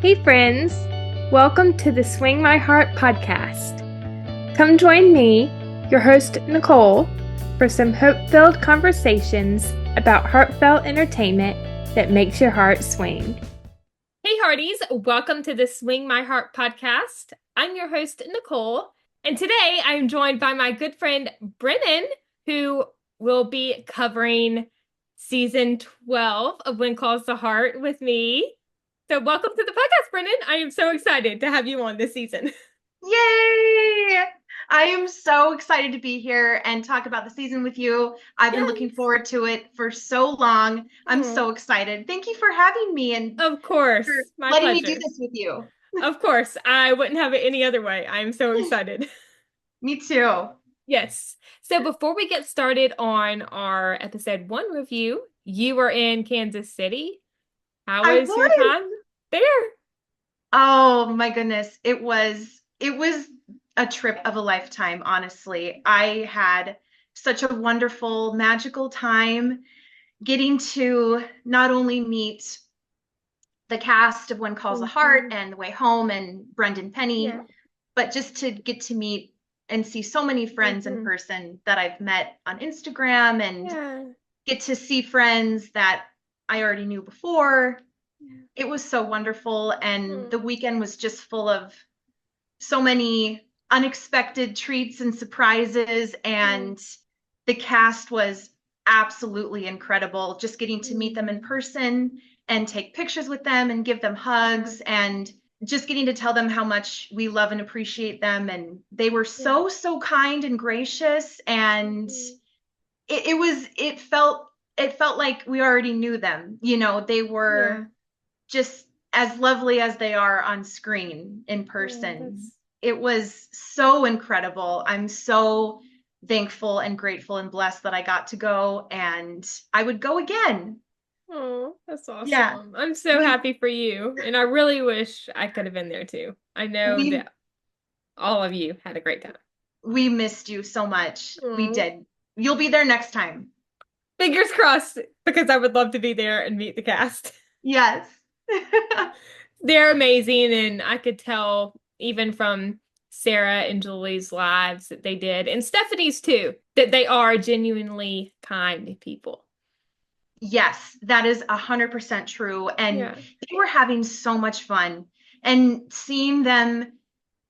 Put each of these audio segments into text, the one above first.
Hey, friends! Welcome to the Swing My Heart podcast. Come join me, your host, Nicole, for some hope-filled conversations about heartfelt entertainment that makes your heart swing. Hey, Hearties! Welcome to the Swing My Heart podcast. I'm your host, Nicole, and today I'm joined by my good friend, Brennan, who will be covering season 12 of When Calls the Heart with me. So welcome to the podcast, Brennan. I am so excited to have you on this season. Yay! I am so excited to be here and talk about the season with you. I've been looking Yes. forward to it for so long. I'm Oh, so excited. Thank you for having me and of for course. My letting me do pleasure. this with you. Of course. I wouldn't have it any other way. I am so excited. Me too. Yes. So before we get started on our episode 1 review, you were in Kansas City. How I was your was. time there? Oh my goodness. It was a trip of a lifetime, honestly. I had such a wonderful, magical time getting to not only meet the cast of When Calls the Heart Mhm. and The Way Home and Brendan Penny, Yeah. but just to get to meet and see so many friends in Mhm. person that I've met on Instagram and Yeah. get to see friends that I already knew before. It was so wonderful. And the Mm. weekend was just full of so many unexpected treats and surprises. Mm. And the cast was absolutely incredible. Just getting to meet them in Mm. person and take pictures with them and give them Yeah. hugs and just getting to tell them how much we love and appreciate them. And they were Yeah. so kind and gracious. And Mhm. it felt like we already knew them. They were Yeah. just as lovely as they are on screen in Yeah. person. That's It was so incredible. I'm so thankful and grateful and blessed that I got to go, and I would go again. Oh, that's Yeah, awesome. I'm so we happy for you. And I really wish I could have been there too. I know we that all of you had a great time. we missed you so much. We Oh, did. You'll be there next time. fingers crossed, because I would love to be there and meet the cast. Yes. They're amazing. And I could tell even from Sarah and Julie's lives that they did, and Stephanie's too, that they are genuinely kind people. Yes, that is 100% true. And Yeah. they were having so much fun. And seeing them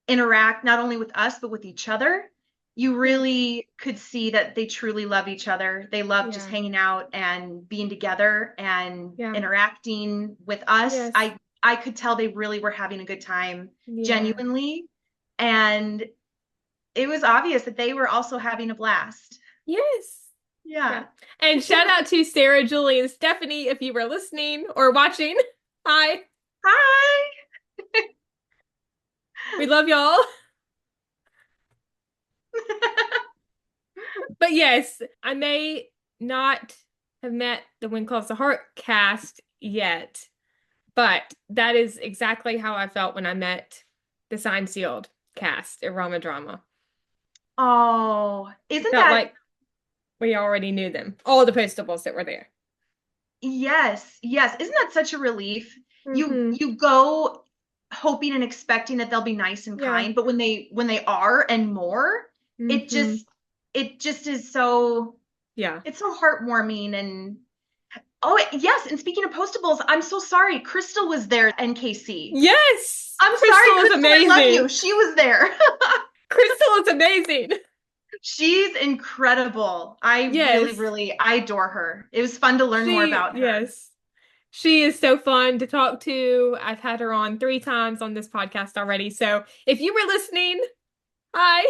interact not only with us, but with each other, you Yes. really could see that they truly love each other. They love just Yeah. hanging out and being together and Yeah. interacting with us. Yes. I could tell they really were having a good time, Yeah. genuinely. And it was obvious that they were also having a blast. Yes. Yeah. Yeah. And shout out to Sarah, Julie, and Stephanie if you were listening or watching. Hi. Hi. We love y'all. But yes, I may not have met the When Calls the Heart cast yet, but that is exactly how I felt when I met the Signed Sealed cast at Rama Drama. Oh, It isn't felt that like we already knew them, all the postables that were there. yes, yes. Isn't that such a relief? You Mm-hmm. you go hoping and expecting that they'll be nice and Yeah. kind, but when they are and more, it Mm-hmm. just it just is so Yeah. it's so heartwarming and oh yes, and speaking of postables, I'm so sorry. Crystal was there and KC. Yes. I'm sorry, Crystal is Crystal, I love you. amazing. She was there. Crystal is amazing. She's incredible. I really, Yes. really I adore her. It was fun to learn more about her. Yes. She is so fun to talk to. I've had her on 3 times on this podcast already. So if you were listening, hi.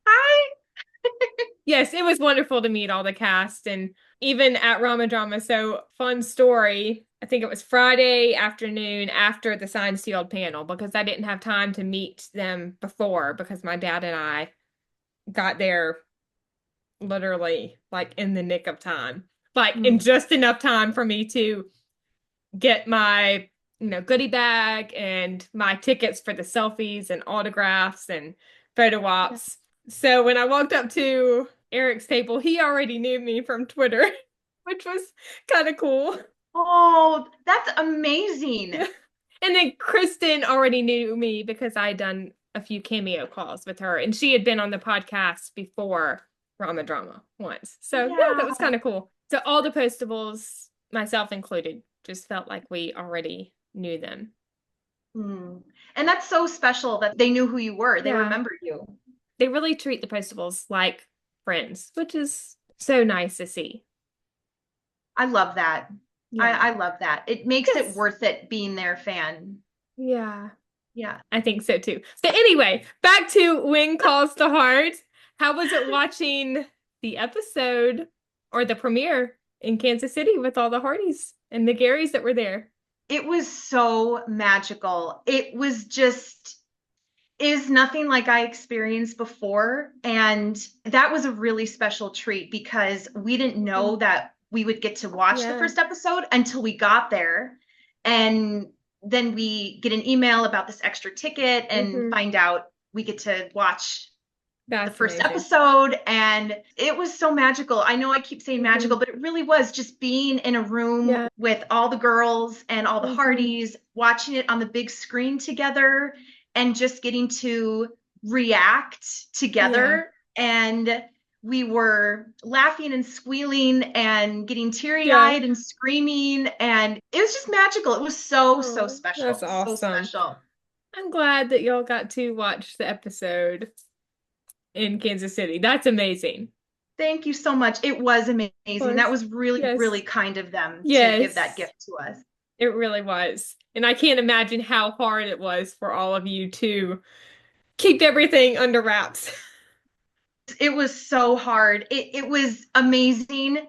Hi. Yes, it was wonderful to meet all the cast and even at Rama Drama. So fun story. I think it was Friday afternoon after the Signed Sealed panel because I didn't have time to meet them before because my dad and I got there literally like in the nick of time. Like in Hmm. just enough time for me to get my goodie bag and my tickets for the selfies and autographs and photo ops. So when I walked up to Eric's table, he already knew me from Twitter, which was kind of cool. Oh, that's amazing. Yeah. And then Kristen already knew me because I'd done a few cameo calls with her, and she had been on the podcast before Rama Drama once. So yeah, that was Yeah. kind of cool. So all the postables, myself included, just felt like we already knew them. Hmm. And that's so special that they knew who you were. They Yeah. remembered you. They really treat the postables like friends, which is so nice to see. I love that. Yeah. I love that. It makes it Yes. worth it being their fan. Yeah. Yeah. I think so too. So anyway, back to When Calls the Heart. How was it watching the episode or the premiere in Kansas City with all the Hardys and the Garys that were there? It was so magical. It was just is nothing like I experienced before. And that was a really special treat because we didn't know that we would get to watch the Yeah. first episode until we got there. And then we get an email about this extra ticket and find out we get to watch the That's first amazing. episode. And it was so magical. I know I keep saying magical, but it really was just being in a room with all the girls and all the Hardys, watching it on the big screen together and just getting to react together. And we were laughing and squealing and getting teary-eyed and screaming, and it was just magical. It was so special. That's awesome. So special. I'm glad that y'all got to watch the episode in Kansas City. That's amazing. Thank you so much. It was amazing. That was really, really kind of them to give that gift to us. It really was. And I can't imagine how hard it was for all of you to keep everything under wraps. It was so hard. It was amazing.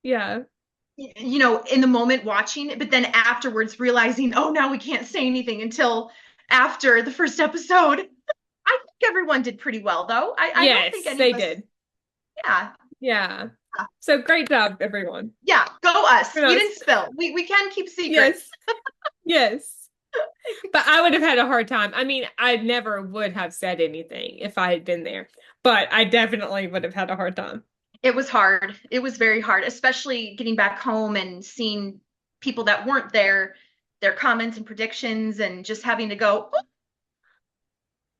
Yeah. You know, in the moment watching it, but then afterwards realizing, oh, now we can't say anything until after the first episode. I think everyone did pretty well, though. I don't think any of us did. Yeah. Yeah. So great job, everyone. Yeah, go us. We didn't spill. We can keep secrets. Yes. But I would have had a hard time. I mean, I never would have said anything if I had been there, but I definitely would have had a hard time. It was hard. It was very hard, especially getting back home and seeing people that weren't there, their comments and predictions, and just having to go, oh.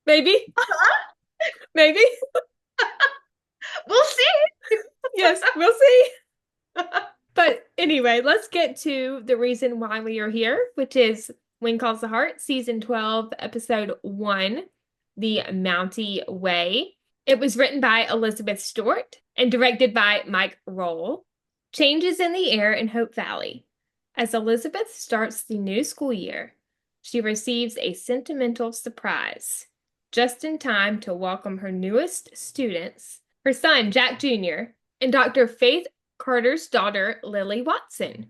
Maybe. Maybe. We'll see. Yes, we'll see. But anyway, let's get to the reason why we are here, which is When Calls the Heart, Season 12, Episode 1, The Mountie Way. It was written by Elizabeth Stewart and directed by Mike Roll. Changes in the air in Hope Valley. As Elizabeth starts the new school year, she receives a sentimental surprise, just in time to welcome her newest students, her son, Jack Jr., and Dr. Faith Carter's daughter, Lily Watson.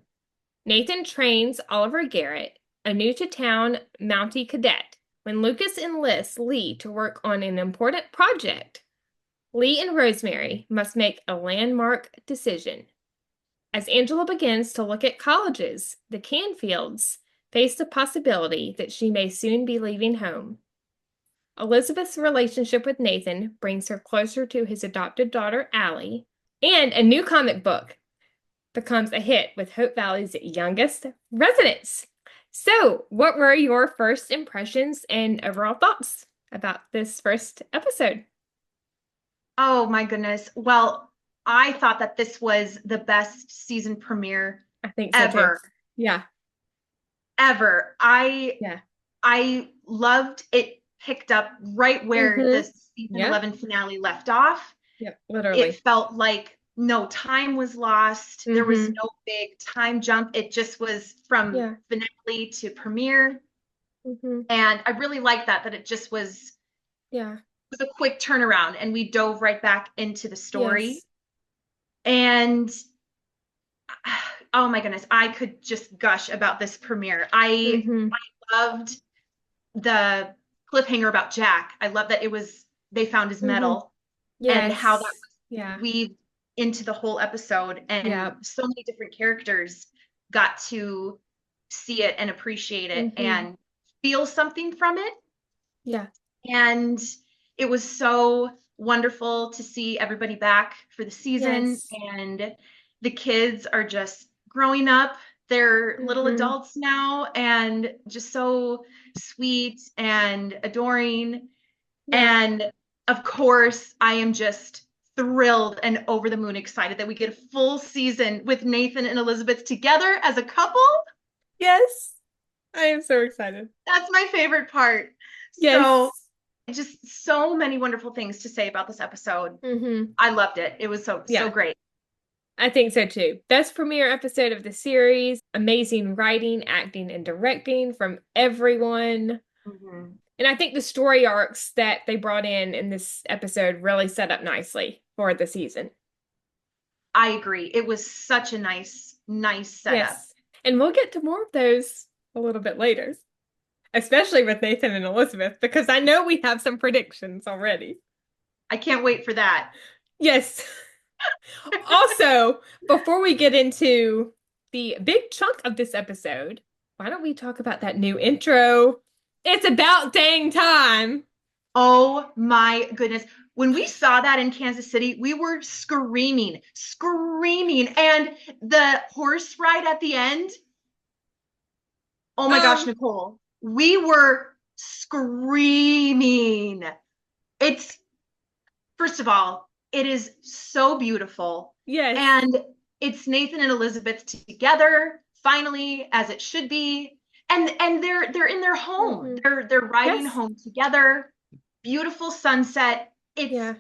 Nathan trains Oliver Garrett, a new-to-town Mountie cadet, when Lucas enlists Lee to work on an important project. Lee and Rosemary must make a landmark decision. As Angela begins to look at colleges, the Canfields face the possibility that she may soon be leaving home. Elizabeth's relationship with Nathan brings her closer to his adopted daughter, Allie, and a new comic book becomes a hit with Hope Valley's youngest residents. So, what were your first impressions and overall thoughts about this first episode? Oh my goodness. Well, I thought that this was the best season premiere I think so ever. Too. Yeah. Ever. I loved it. Picked up right where the season 11 finale left off. Yep, literally. It felt like no time was lost. There was no big time jump. It just was from finale to premiere. And I really liked that it just was a quick turnaround and we dove right back into the story. And oh my goodness, I could just gush about this premiere. I loved the cliffhanger about Jack. I love that they found his medal and how that was weaved into the whole episode, and so many different characters got to see it and appreciate it and feel something from it. And it was so wonderful to see everybody back for the season, and the kids are just growing up. They're little Mm-hmm. adults now and just so sweet and adoring. Yeah. And of course, I am just thrilled and over the moon excited that we get a full season with Nathan and Elizabeth together as a couple. Yes. I am so excited. That's my favorite part. So, Yes. just so many wonderful things to say about this episode. Mm-hmm. I loved it. It was so Yeah. great. I think so too. Best premiere episode of the series. Amazing writing, acting, and directing from everyone. Mhm. And I think the story arcs that they brought in this episode really set up nicely for the season. I agree. It was such a nice setup. Yes. And we'll get to more of those a little bit later, especially with Nathan and Elizabeth, because I know we have some predictions already. I can't wait for that. Yes. Also, before we get into the big chunk of this episode, why don't we talk about that new intro? It's about dang time. Oh my goodness. When we saw that in Kansas City, we were screaming, screaming. And the horse ride at the end, oh my gosh, Um, Nicole, we were screaming. It's, first of all, it is so beautiful. yes. And it's Nathan and Elizabeth together, finally, as it should be. And they're in their home. Hmm. They're riding Yes. home together. Beautiful sunset. It's Yeah.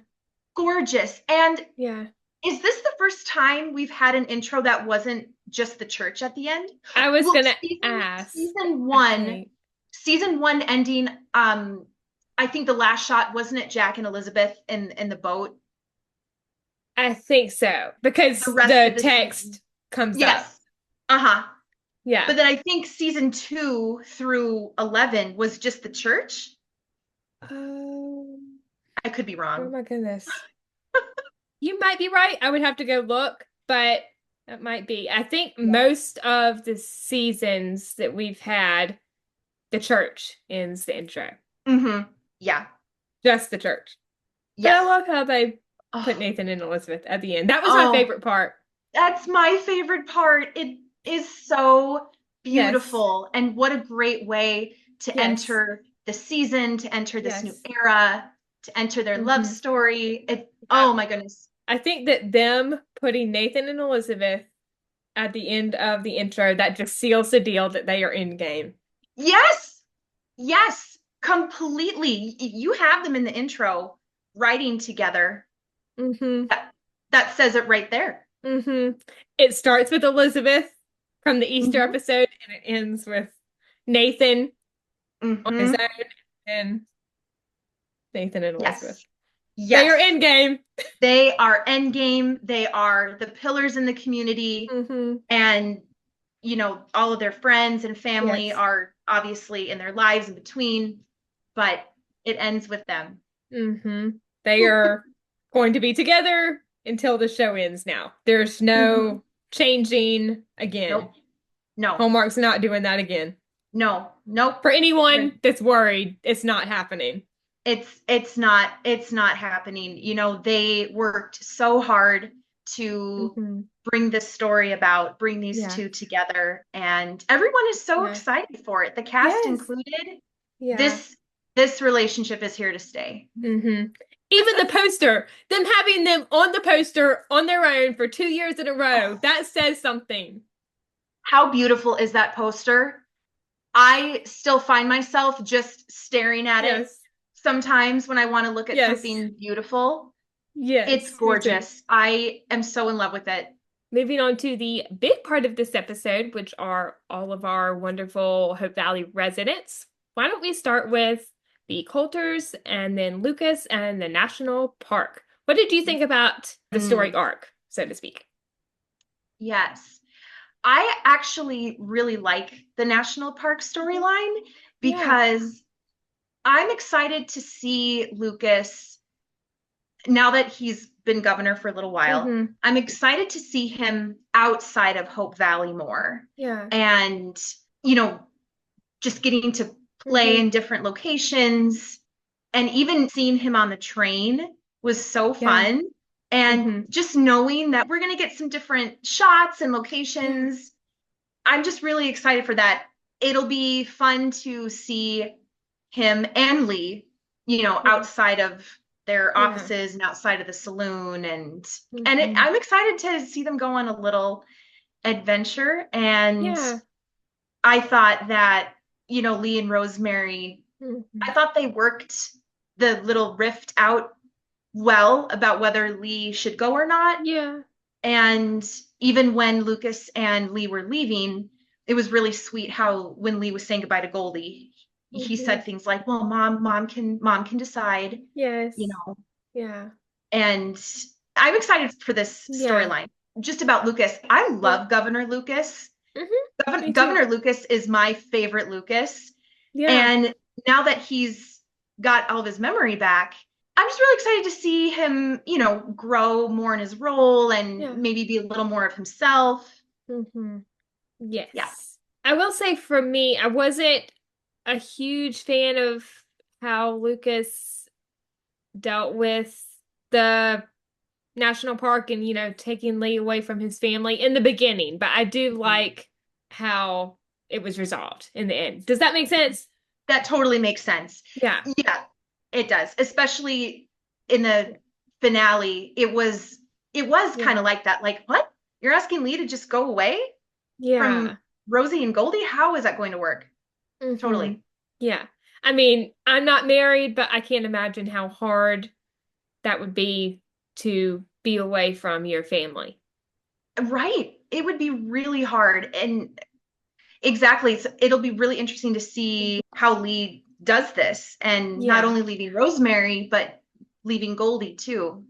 gorgeous. And Yeah. is this the first time we've had an intro that wasn't just the church at the end? I was Well, gonna season ask, season I one, think. season one ending, I think the last shot, wasn't it Jack and Elizabeth in the boat? I think so, because The rest the of the season. text comes up. Yes. Uh-huh. Yeah. But then I think season 2 through 11 was just the church. Um, I could be oh wrong. my goodness. You might be right. I would have to go look, but that might be. I think Yeah. most of the seasons that we've had, the church ends the intro. Mm-hmm. Yeah. Just the church. But I Yes. love how they put Oh, Nathan and Elizabeth at the end. That was my oh, favorite part. that's my favorite part. It is so Yes. beautiful. And what a great way to Yes. enter the season, to enter this new Yes. era, to enter their love Hmm. story. Yeah. Oh my goodness. I think that them putting Nathan and Elizabeth at the end of the intro, that just seals the deal that they are in game. Yes. Yes. Completely. You have them in the intro writing together. Hmm. That says it right there. Hmm. It starts with Elizabeth from the Easter Mm-hmm. episode, and it ends with Nathan on his Mm-hmm. own and Nathan and Elizabeth. Yes. They are Yes. in game. They are endgame. They are the pillars in the community. Hmm. And, all of their friends and family Yes. are obviously in their lives in between, but it ends with them. Hmm. They are going to be together until the show ends now. There's Mhm. no changing again. Nope. No, Hallmark's not doing that again. no, nope. For anyone that's worried, it's not happening. It's not happening. They worked so hard to Hmm. bring this story about, bring these Yeah. two together, and everyone is so Yeah. excited for it. The cast Yes. included. Yeah. This relationship is here to stay. Hmm. Even the poster, them having them on the poster on their own for 2 years in a row, that says something. How beautiful is that poster? I still find myself just staring at it Yes. sometimes when I want to look at Yes. something beautiful. Yes. It's Me too. gorgeous. I am so in love with it. Moving on to the big part of this episode, which are all of our wonderful Hope Valley residents. Why don't we start with the Coulters and then Lucas and the National Park? What did you think about the story arc, so to speak? Yes. I actually really like the National Park storyline because I'm excited to see Lucas now that he's been governor for a little while. Mhm. I'm excited to see him outside of Hope Valley more. Yeah. And, just getting to play in different locations and even seeing him on the train was so fun. And just knowing that we're going to get some different shots and locations. I'm just really excited for that. It'll be fun to see him and Lee, Yeah. outside of their Yeah. offices and outside of the saloon, Hmm. I'm excited to see them go on a little adventure. And Yeah. I thought that, Lee and Rosemary, I Hmm. thought they worked the little rift out well about whether Lee should go or not. Yeah. And even when Lucas and Lee were leaving, it was really sweet how when Lee was saying goodbye to Goldie, he Hmm. said things like, "Well, mom can decide," you Yes. know. Yeah. And I'm excited for this Yeah. storyline. Just about Lucas. I Yeah. love Governor Lucas. Me too. Governor Lucas is my favorite Lucas. Yeah. And now that he's got all of his memory back, I'm just really excited to see him, grow more in his role and Yeah. maybe be a little more of himself. Hmm. Yeah. Yes. I will say for me, I wasn't a huge fan of how Lucas dealt with the national park and, taking Lee away from his family in the beginning, but I do like how it was resolved in the end. Does that make sense? That totally makes sense. Yeah. Yeah, it does. Especially in the finale, it was kind Yeah. of like that. Like, what? You're asking Lee to just go away from Yeah. Rosie and Goldie? How is that going to work? Hmm. Totally. Yeah. I mean, I'm not married, but I can't imagine how hard that would be to be away from your family. Right. It would be really hard. And exactly. It'll be really interesting to see how Lee does this and not Yeah. only leaving Rosemary, but leaving Goldie too.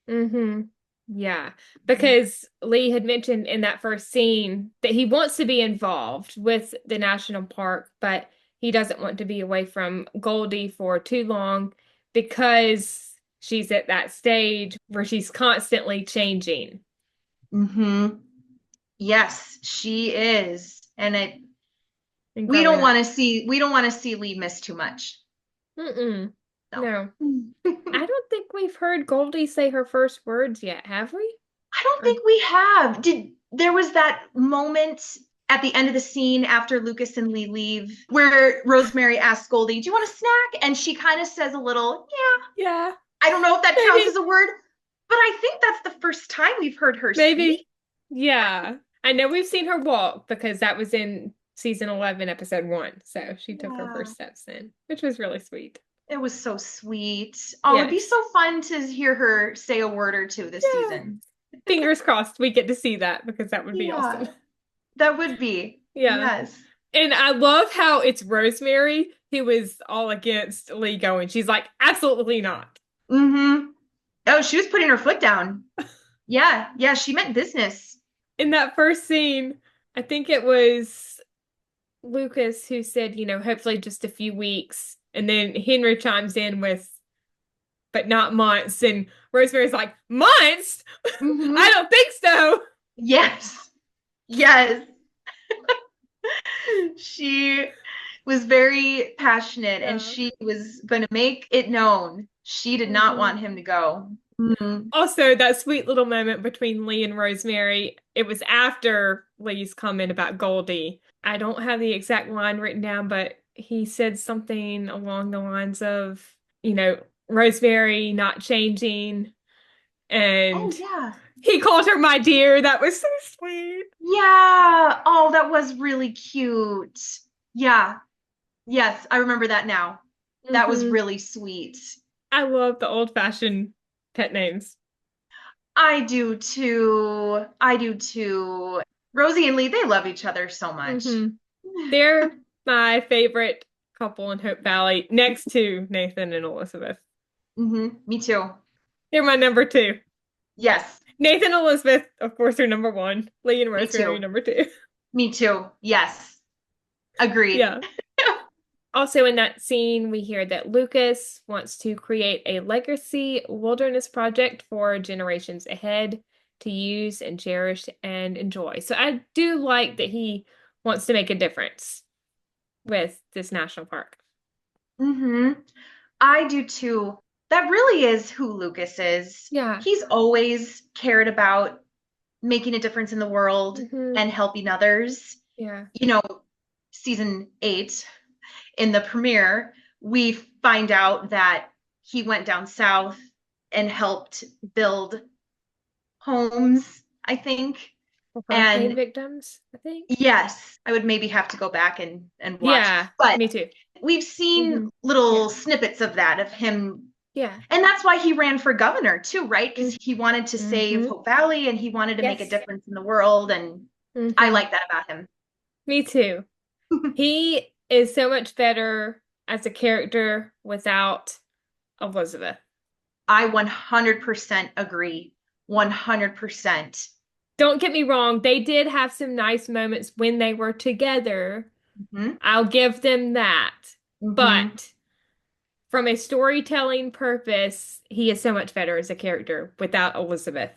Hmm. Yeah. Because Lee had mentioned in that first scene that he wants to be involved with the national park, but he doesn't want to be away from Goldie for too long because she's at that stage where she's constantly changing. Hmm. Yes, she is. And And we growing don't up. want to see we don't want to see Lee miss too much. Mm-mm. No. No. I don't think we've heard Goldie say her first words yet, have we? I don't Or think we have. There was that moment at the end of the scene after Lucas and Lee leave where Rosemary asks Goldie, "Do you want a snack?" And she kind of says a little, "Yeah." yeah, I don't know if that counts maybe. as a word, but I think that's the first time we've heard her speak. Maybe. Yeah. I know we've seen her walk because that was in season 11, episode 1. So she took her Yeah. first steps in, which was really sweet. It was so sweet. Oh, it'd be Yes. so fun to hear her say a word or two this Yeah. season. Fingers crossed we get to see that because that would be awesome. Yeah, that would be. Yeah. Yes. And I love how it's Rosemary who is all against Lee going. She's like, absolutely not. Mm-hmm. Oh, she was putting her foot down. Yeah, yeah, she meant business. In that first scene, I think it was Lucas who said, hopefully just a few weeks. And then Henry chimes in with, but not months. And Rosemary's like, months? I Mm-hmm. don't think so. Yes. Yes. She was very passionate and Yeah. she was going to make it known she did not Hmm. want him to go. Mhm. Also, that sweet little moment between Lee and Rosemary, it was after Lee's comment about Goldie. I don't have the exact line written down, but he said something along the lines of, you know, Rosemary not changing, Oh, and yeah. he called her my dear. That was so sweet. Yeah. Oh, that was really cute. Yeah. Yes, I remember that now. That was Hmm. really sweet. I love the old-fashioned pet names. I do too. I do too. Rosie and Lee, they love each other so much. Hmm. They're my favorite couple in Hope Valley, next to Nathan and Elizabeth. Me too. They're my number two. Yes, Nathan and Elizabeth, of course, are number one. Lee and me Rosemary are too. number two. Me too. Yes, agreed. Yeah. Also, in that scene, we hear that Lucas wants to create a legacy wilderness project for generations ahead to use and cherish and enjoy. So I do like that he wants to make a difference with this national park. hmm I do too. That really is who Lucas is. Yeah. He's always cared about making a difference in the world Hmm. and helping others. Yeah. you know, season 8 in the premiere, we find out that he went down south and helped build homes, I think. For hurricane And victims, I think. yes, I would maybe have to go back and watch. Yeah, But me too. we've seen Hmm. Yeah. little snippets of that, of him. Yeah. And that's why he ran for governor too, right? Because he wanted to save Mm-hmm. Hope Valley and he wanted to make a Yes. difference in the world. And I Mm-hmm. like that about him. Me too. He is so much better as a character without Elizabeth. I 100% agree. 100%. Don't get me wrong, they did have some nice moments when they were together. Hmm. I'll give them that. Hmm. But from a storytelling purpose, he is so much better as a character without Elizabeth.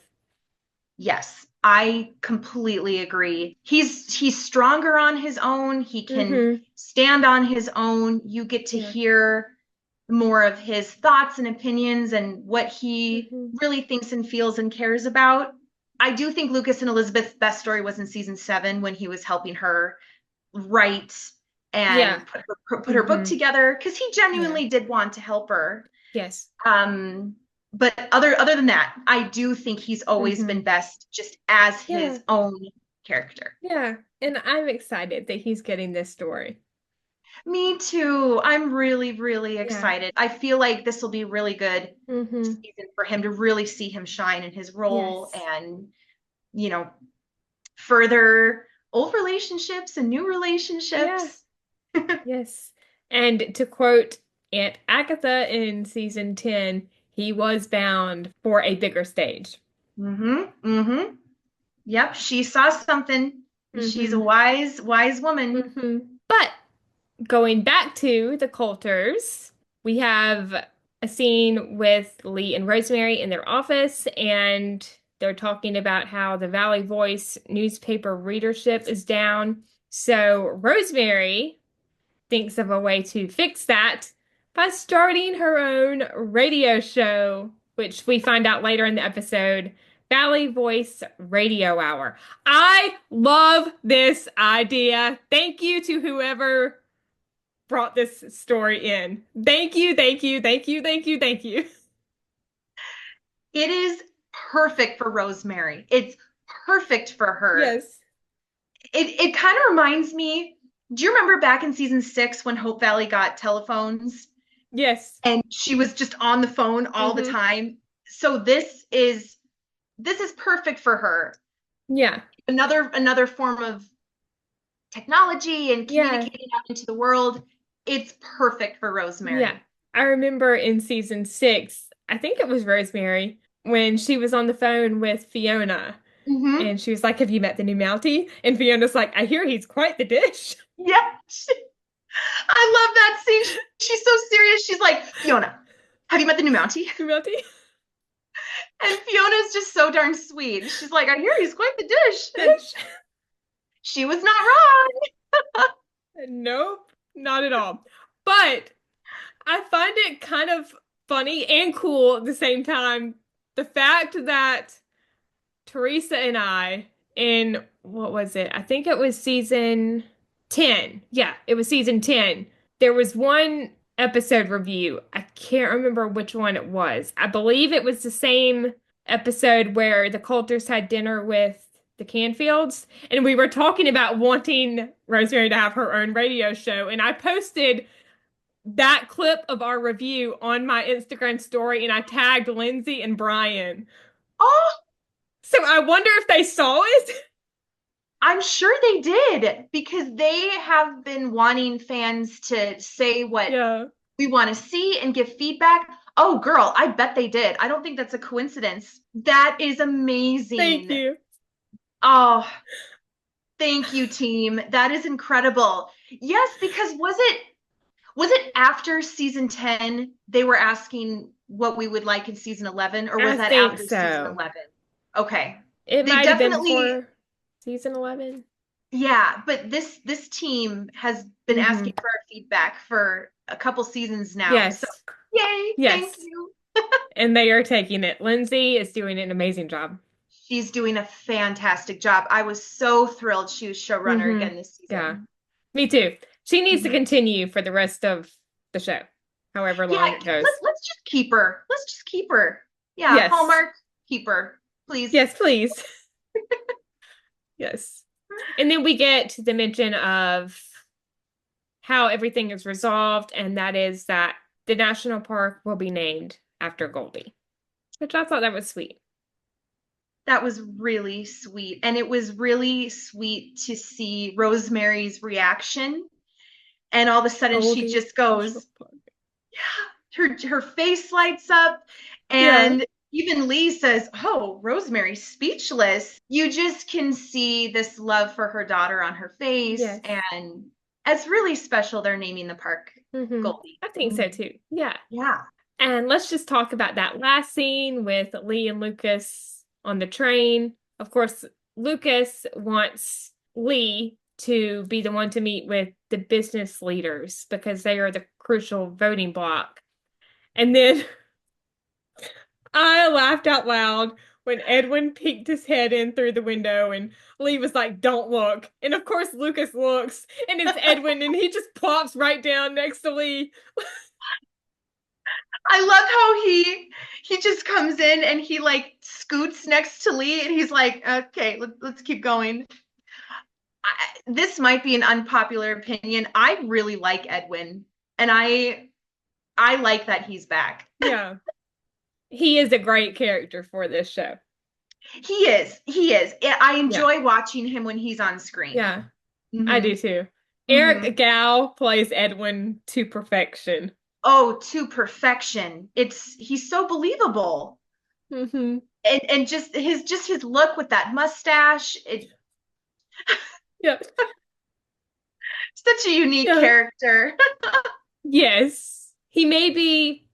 Yes, I completely agree. He's stronger on his own. He can Mm-hmm. stand on his own. You get to Yeah. hear more of his thoughts and opinions and what he Mm-hmm. really thinks and feels and cares about. I do think Lucas and Elizabeth's best story was in season 7 when he was helping her write Yeah. and put her book Mm-hmm. together because he Yeah. genuinely did want to help her. Yes. Um, but other than that, I do think he's always Mm-hmm. been best just as Yeah. his own character. Yeah. And I'm excited that he's getting this story. Me too. I'm really, really Yeah. excited. I feel like this will be really good Mm-hmm. season for him to really see him shine in his role Yes. and, you know, further old relationships and new Yeah. relationships. Yes. And to quote Aunt Agatha in season 10, he was bound for a bigger stage. Mm-hmm. Mm-hmm. Yep. She saw something. She's a Mm-hmm. wise woman. Mm-hmm. But going back to the Coulters, we have a scene with Lee and Rosemary in their office, and they're talking about how the Valley Voice newspaper readership is down. So Rosemary thinks of a way to fix that by starting her own radio show, which we find out later in the episode, Valley Voice Radio Hour. I love this idea. Thank you to whoever brought this story in. Thank you, thank you, thank you, thank you, thank you. It is perfect for Rosemary. It's perfect for her. Yes. It kind of reminds me, do you remember back in season 6 when Hope Valley got telephones Yes. and she was just on the phone all the Hmm. time? So this is perfect for her. Yeah. Another form of technology and Yeah. communicating out into the world. It's perfect for Yeah. Rosemary. I remember in season 6, I think it was Rosemary, when she was on the phone with Fiona Hmm. and she was like, "Have you met the new Mountie?" And Fiona's like, "I hear he's quite the dish." Yeah. I love that scene. She's so serious. She's like, Fiona, have you met the new Mountie? New Mountie? And Fiona's just so darn sweet. She's like, I hear he's quite the dish. And Dish? she was not wrong. Nope, not at all. But I find it kind of funny and cool at the same time. The fact that Teresa and I, in what was it? I think it was season 10. Yeah, it was season 10. There was one episode review. I can't remember which one it was. I believe it was the same episode where the Coulters had dinner with the Canfields, and we were talking about wanting Rosemary to have her own radio show. And I posted that clip of our review on my Instagram story, and I tagged Lindsay and Brian. Oh, So I wonder if they saw it. I'm sure they did because they have been wanting fans to say what Yeah. we want to see and give feedback. Oh, girl, I bet they did. I don't think that's a coincidence. That is Thank amazing. you. Oh, thank you, team. That is incredible. Yes, because was it after season 10 they were asking what we would like in season 11 or was I that think after season so. 11? Okay. It They might have been definitely, before season 11. yeah, but this team has been Hmm. asking for our feedback for a couple seasons now. So, Yes. yay, thank Yes. you. And they are taking it. Lindsay is doing an amazing job. she's doing a fantastic job. I was so thrilled she was showrunner again this Yeah, season. me too. She needs to Mhm. continue for the rest of the show, however Yeah, long it goes. let's just keep her. Let's just keep her. Yeah, Yes. Hallmark, keep her, please. Yes, please. Yes. And then we get the mention of how everything is resolved, and that is that the national park will be named after Goldie, which I thought that was sweet. That was really sweet. And it was really sweet to see Rosemary's reaction. And all of a sudden she Goldie just National goes, Park. her face lights up. Yeah. And even Lee says, "Oh, Rosemary's speechless." You just can see this love for her daughter on her face. Yes. And it's really special they're naming the park Goldie. I think so too. Yeah. Yeah. And let's just talk about that last scene with Lee and Lucas on the train. Of course, Lucas wants Lee to be the one to meet with the business leaders because they are the crucial voting bloc. And then I laughed out loud when Edwin peeked his head in through the window and Lee was like, "Don't look." And of course, Lucas looks and it's Edwin and he just plops right down next to Lee. I love how he just comes in and he like scoots next to Lee and he's like, "Okay, let's keep going." This might be an unpopular opinion. I really like Edwin, and I like that he's back. Yeah. He is a great character for this show. He is. He is. I Yeah. enjoy watching him when he's on screen. Yeah. I Mm-hmm. do too. Mm-hmm. Eric Gow plays Edwin to perfection. Oh, to perfection. He's so believable. Hmm. And just his look with that mustache, it's Yeah. such a unique Yeah. character. Yes. He may be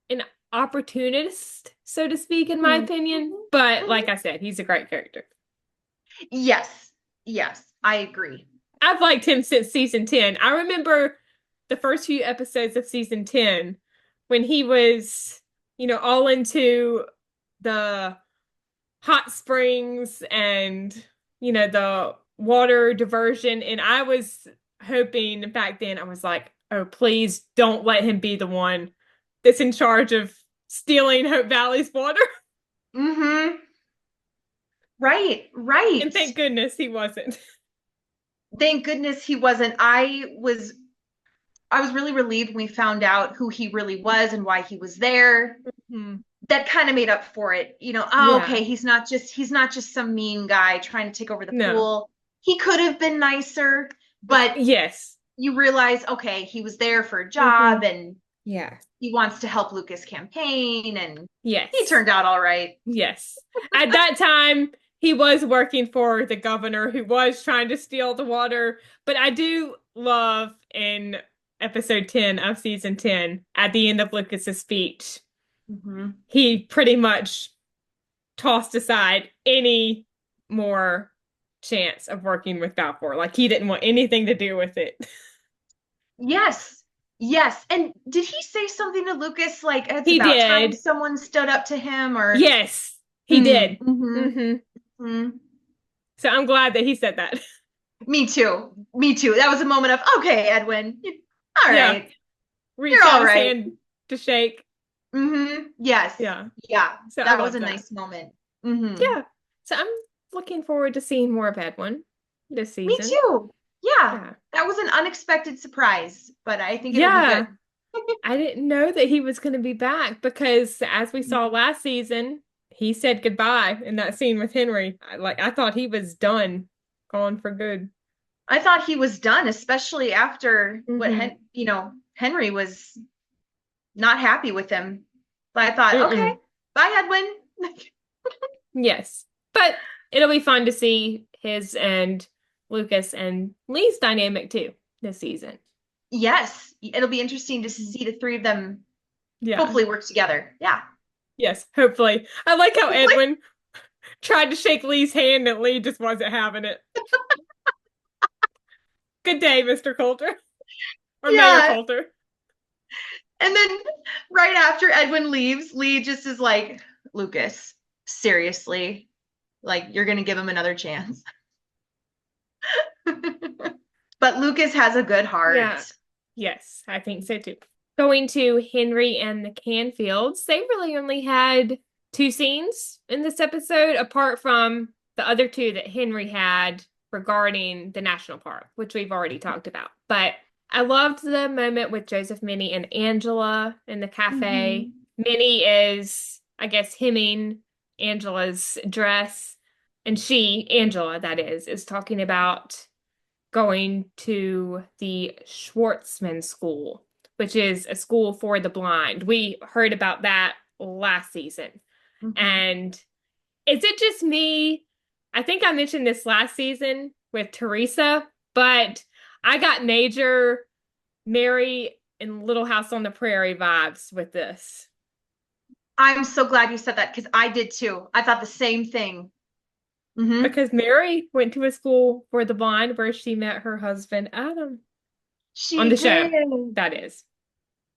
an opportunist, so to speak, in my opinion. But like I said, he's a great character. Yes. Yes, I agree. I've liked him since season 10. I remember the first few episodes of season 10 when he was, all into the hot springs and, the water diversion. And I was hoping back then, I was like, oh, please don't let him be the one that's in charge of stealing Hope Valley's water. Mm-hmm. Right, And right. thank goodness he wasn't. Thank goodness he wasn't. I was really relieved when we found out who he really was and why he was there. Hmm. That kind of made up for it. Oh, Yeah. okay, he's not just some mean guy trying to take over the No. pool. He could have been nicer, but Yes. you realize, okay, he was there for a Hmm. job and Yeah. he wants to help Lucas campaign and he Yes. turned out all right. Yes. At that time, he was working for the governor who was trying to steal the water. But I do love in episode 10 of season 10, at the end of Lucas's speech, Mm-hmm. he pretty much tossed aside any more chance of working with Balfour. Like he didn't want anything to do with it. Yes. Yes. And did he say something to Lucas like it's He about time did. someone stood up to him or Yes, he did. mm-hmm, Hmm. mm-hmm. So I'm glad that he said that. Me too. Me too. That was a moment of, okay, Edwin, all Yeah. right. Reached You're out all his right. hand to shake. Mm-hmm. Yes. Yeah. Yeah. So I That was love a that. nice moment. Mm-hmm. Yeah. So I'm looking forward to seeing more of Edwin this Me season. too. Yeah. Yeah. That was an unexpected surprise, but I think it'll be good. Yeah. I didn't know that he was going to be back because as we saw last season, he said goodbye in that scene with Henry. I thought he was done, gone for good. I thought he was done, especially after what Hmm. Henry was not happy with him. But I thought, okay, Mm-mm. bye, Edwin. Yes. But it'll be fun to see his and Lucas and Lee's dynamic too this season. Yes, it'll be interesting to see the three of them Yeah. hopefully work together. Yeah. Yes, hopefully. I like how Hopefully. Edwin tried to shake Lee's hand and Lee just wasn't having it. Good day, Mr. Coulter. Or Mayor Yeah. Coulter. And then right after Edwin leaves, Lee just is like, Lucas, seriously, like you're gonna give him another chance. But Lucas has a good Yeah. heart. Yes, I think so too. Going to Henry and the Canfields, they really only had two scenes in this episode, apart from the other two that Henry had regarding the national park, which we've already talked about. But I loved the moment with Joseph, Minnie, and Angela in the cafe. Hmm. Minnie is, I guess, hemming Angela's dress, and Angela, that is talking about going to the Schwartzman School, which is a school for the blind. We heard about that last season. Hmm. And is it just me? I think I mentioned this last season with Teresa, but I got major Mary in Little House on the Prairie vibes with this. I'm so glad you said that because I did too. I thought the same thing. Hmm. Because Mary went to a school for the blind where she met her husband, Adam, on She the show. did. That is.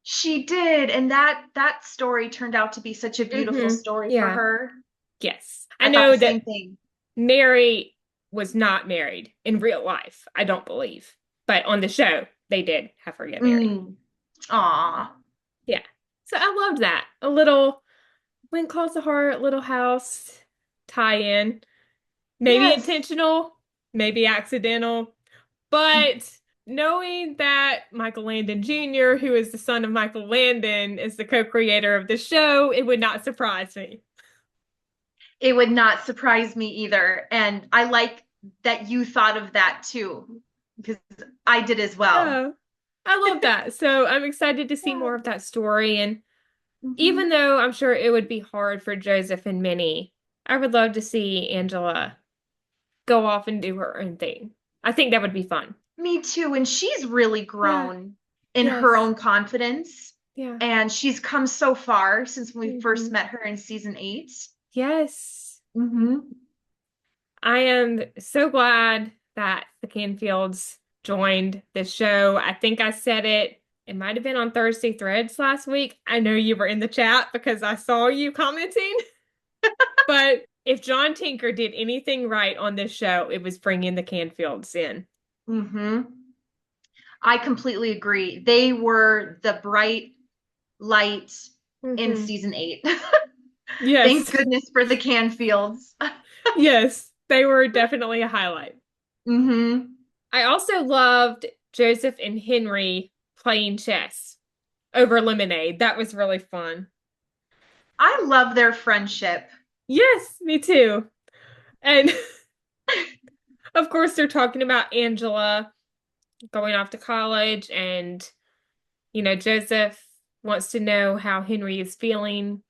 She did. And that story turned out to be such a beautiful story for Yeah. her. Yes. I I thought the know same that thing. Mary was not married in real life, I don't believe. But on the show, they did have her get married. Mm. Aw. Yeah. So I loved that. A little When Calls the Heart, Little House tie-in. Maybe Yes. intentional, maybe accidental. But knowing that Michael Landon Jr., who is the son of Michael Landon, is the co-creator of the show, it would not surprise me. It would not surprise me either. And I like that you thought of that too, because I did as well. Yeah. I love that. So I'm excited to see Yeah. more of that story. And even Hmm. though I'm sure it would be hard for Joseph and Minnie, I would love to see Angela go off and do her own thing. I think that would be fun. Me too. And she's really Yeah. grown in her Yes. own confidence. Yeah. And she's come so far since we first Hmm. met her in season 8. Yes. Hmm. I am so glad that the Canfields joined this show. I think I said it. It might have been on Thursday Threads last week. I know you were in the chat because I saw you commenting. But if John Tinker did anything right on this show, it was bringing the Canfields in. Hmm. I completely agree. They were the bright light in Hmm. season 8. Thank Yes. goodness for the Canfields. Yes. They were definitely a highlight. Hmm. I also loved Joseph and Henry playing chess over lemonade. That was really fun. I love their friendship. Yes, me too. And of course, they're talking about Angela going off to college, and Joseph wants to know how Henry is feeling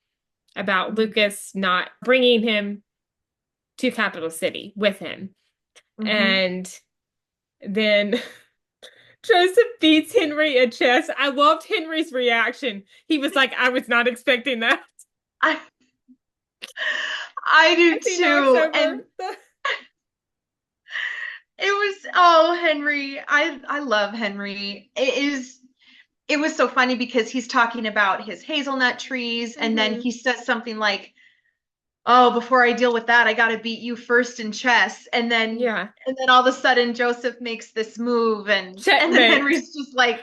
about Lucas not bringing him to Capital City with him. Hmm. And then Joseph beats Henry at chess. I loved Henry's reaction. He was like, I was not expecting that I I do as he knocks too. over And it was, oh, Henry. I love Henry. It was so funny because he's talking about his hazelnut trees and then Mhm. he says something like, "Oh, before I deal with that, I got to beat you first in chess." Yeah. And then all of a sudden Joseph makes this move and then Checkmate. Henry's just like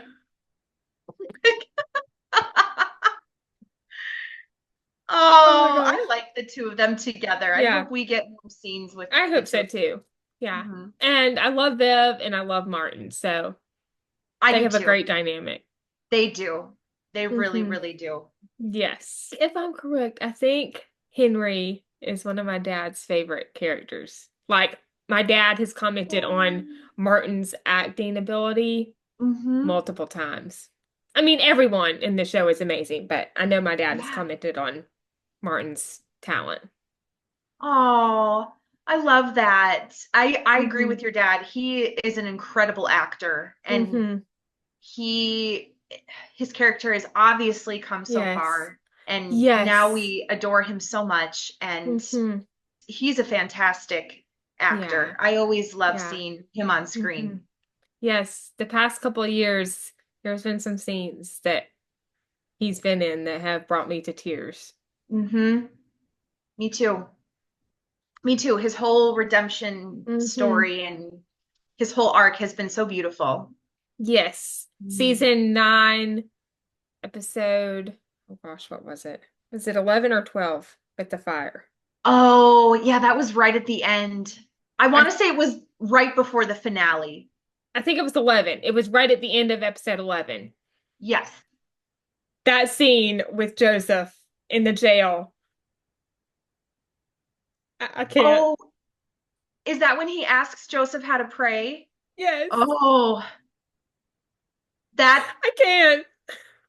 Oh my oh, gosh. I like the two of them together. I Yeah. hope we get more scenes with I the hope two so of too. Yeah. them. Hmm. And I love Viv and I love Martin. So I they do have a too. great dynamic. They do. They really, Hmm. really do. Yes. If I'm correct, I think Henry is one of my dad's favorite characters. Like, my dad has commented on Martin's acting ability Mm-hmm. multiple times. I mean, everyone in the show is amazing, but I know my dad has Yeah. commented on Martin's talent. Oh, I love that. I agree Hmm. with your dad. He is an incredible actor and Hmm. he his character has obviously come so Yes. far and now Yes. we adore him so much and Hmm. he's a fantastic Yeah. actor. I always love Yeah. seeing him on Hmm. screen. Yes. The past couple of years, there's been some scenes that he's been in that have brought me to tears. Hmm. Me too. Me too. His whole redemption Mm-hmm. story and his whole arc has been so beautiful. Yes. Mhm. Season 9, episode, oh gosh, what was it? Was it 11 or 12 with the fire? Oh, yeah, that was right at the end. I want I to say it was right before the finale. I think it was 11. It was right at the end of episode 11. Yes. That scene with Joseph in the jail. I can't. Oh, is that when he asks Joseph how to pray? Yes. Oh, that I can't.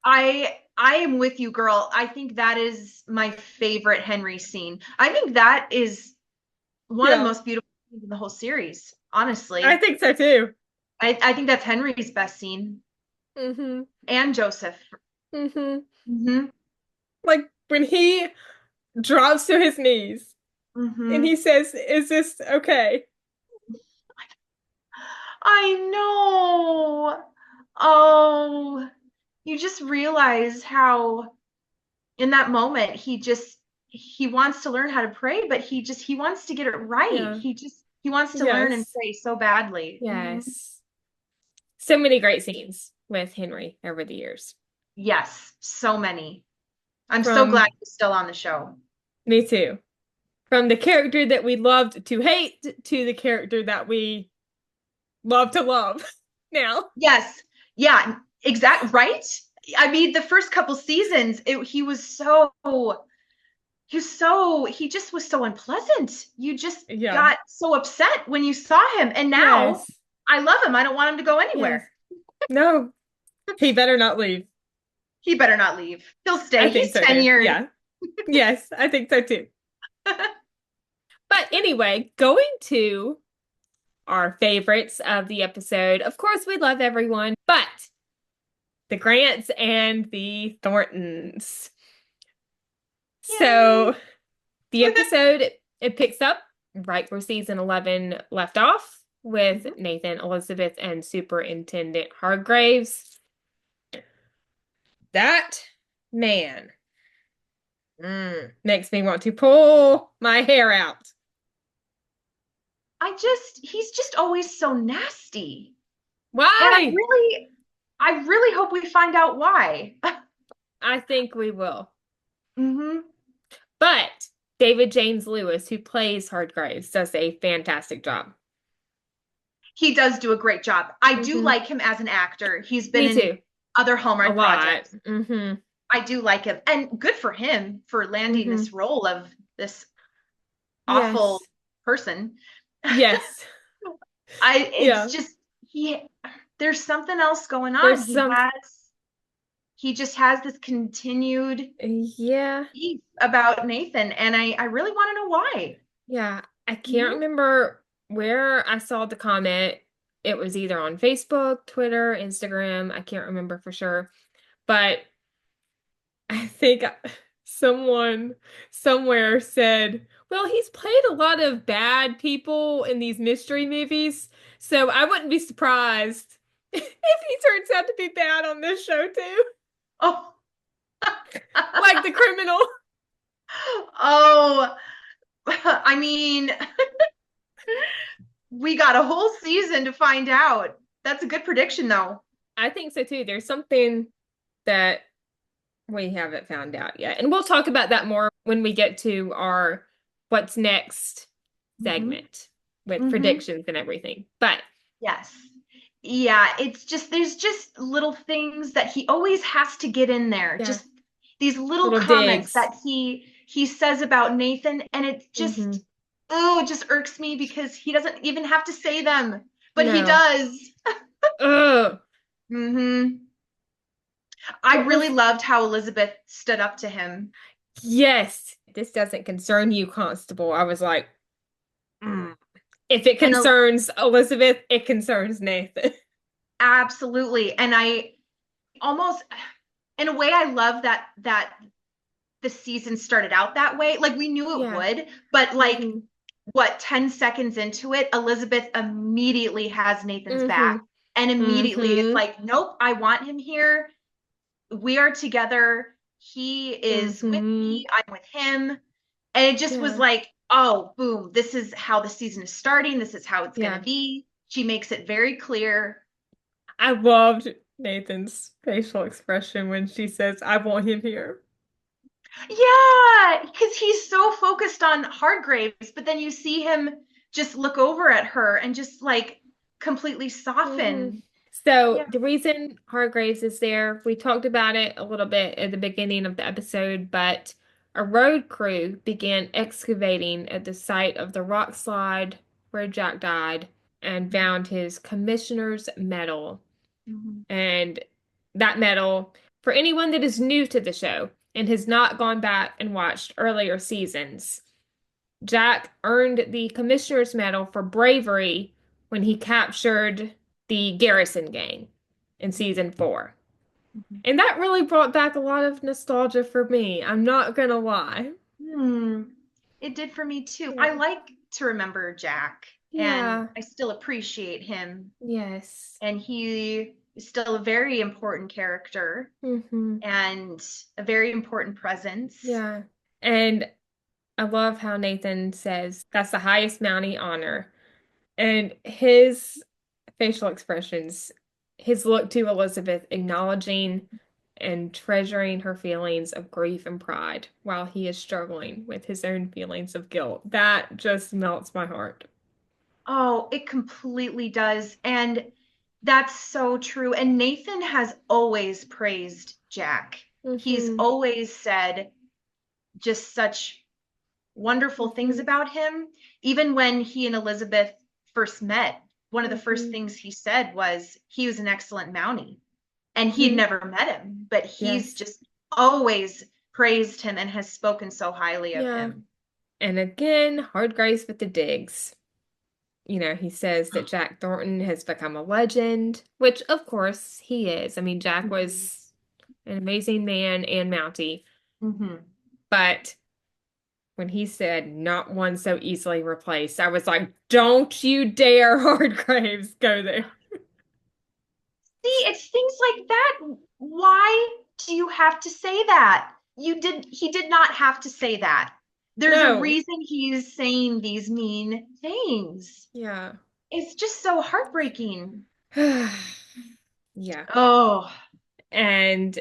I am with you, girl. I think that is my favorite Henry scene. I think that is one of the Yeah. most beautiful scenes in the whole series, I honestly. think so too. I think that's Henry's best scene Mm-hmm. and Joseph. Mm-hmm. Hmm. Like when he drops to his knees and Hmm. he says, "Is this okay?" I know. Oh, you just realize how in that moment he wants to learn how to pray, but he wants to get it right. Yeah. He wants to learn and Yes. pray so badly. Hmm. Yes. So many great scenes with Henry over the years. Yes, so many. I'm so From glad he's still on the show. me too. From the character that we loved to hate to the character that we love to love now. Yes. Yeah, exact right? I mean, the first couple seasons, he just was so unpleasant. You just Yeah. got so upset when you saw him. And now Yes. I love him. I don't want him to go Yes. anywhere. No, he better not leave. He better not leave. He'll I stay. think He's so too. tenured. Yeah. Yes, I think so too. But anyway, going to our favorites of the episode. Of course, we love everyone, but the Grants and the Thorntons. Yay. So the episode it picks up right where season 11 left off with Mhm. Nathan, Elizabeth, and Superintendent Hargraves. That man makes me want to pull my hair out. He's just always so nasty. And Why? I really hope we find out why. I think we will. Hmm. But David James Lewis, who plays Hargraves, does a fantastic job. He does do a great job. I do Hmm. like him as an actor. He's been Me in too. other A Hallmark lot. projects. Hmm. I do like him. And good for him for landing Hmm. this role of this awful Yes. person. Yes. It's Yeah. just he there's something else going on. There's some, He just has this continued yeah. beef about Nathan, and I really want to know why. Yeah. I can't Mhm. remember where I saw the comment. It was either on Facebook, Twitter, Instagram. I can't remember for sure. But I think someone somewhere said, well, he's played a lot of bad people in these mystery movies, so I wouldn't be surprised if he turns out to be bad on this show too, Oh. like the criminal. Oh, I mean, we got a whole season to find out. That's a good prediction, though. I think so too. There's something that we haven't found out yet. And we'll talk about that more when we get to our what's next Hmm. segment with Hmm. predictions and everything. But Yes. Yeah, it's just there's just little things that he always has to get in there. yeah, Just these little little comments digs. that he says about Nathan, and it Hmm. just oh, it just irks me because he doesn't even have to say them, but he No. does. Ugh. Hmm. I What really was loved how Elizabeth stood up to him. Yes, this doesn't concern you, Constable. I was like, mm. If it And concerns Elizabeth, it concerns Nathan. absolutely. And I almost in a way I love that the season started out that way. Like we knew it Yeah. would, but like Hmm. what 10 seconds into it, Elizabeth immediately has Nathan's Hmm. back and immediately is Hmm. like, nope, I want him here. We are together. He is with Hmm. me. I'm with him. And it just was Yeah. like, oh, boom, this is how the season is starting. This is how it's going to Yeah. be. She makes it very clear. I loved Nathan's facial expression when she says, I want him here. Yeah, because he's so focused on Hargraves, but then you see him just look over at her and just like completely Hmm. soften. So Yeah. the reason Hargraves is there, we talked about it a little bit at the beginning of the episode, but a road crew began excavating at the site of the rock slide where Jack died and found his commissioner's medal. Mhm. And that medal, for anyone that is new to the show and has not gone back and watched earlier seasons, Jack earned the Commissioner's Medal for bravery when he captured the Garrison Gang in season 4. Mhm. And that really brought back a lot of nostalgia for me. I'm not gonna lie. Hmm. It did for me too. I Yeah. like to remember Jack and Yeah. I still appreciate him. Yes. And he is still a very important character Mm-hmm. and a very important presence. Yeah. And I love how Nathan says that's the highest Mountie honor. And his facial expressions, his look to Elizabeth, acknowledging and treasuring her feelings of grief and pride while he is struggling with his own feelings of guilt. That just melts my heart. Oh, it completely does. And that's so true. And Nathan has always praised Jack. He's Mm-hmm. always said just such wonderful things Mm-hmm. about him. Even when he and Elizabeth first met, one of the first Mm-hmm. things he said was he was an excellent Mountie. And he'd Mm-hmm. never met him, but he's Yes. just always praised him and has spoken so highly of Yeah. him. And again, hard grace with the digs. He says that Jack Thornton has become a legend, which of course he is. I mean, Jack Mhm. was an amazing man and Mountie, Mhm. but when he said not one so easily replaced, I was like, don't you dare, Hardgraves, go there. See, it's things like that. Why do you have to say that? He did not have to say that. There's a No. reason he's saying these mean things. Yeah. It's just so heartbreaking. Yeah. Oh. And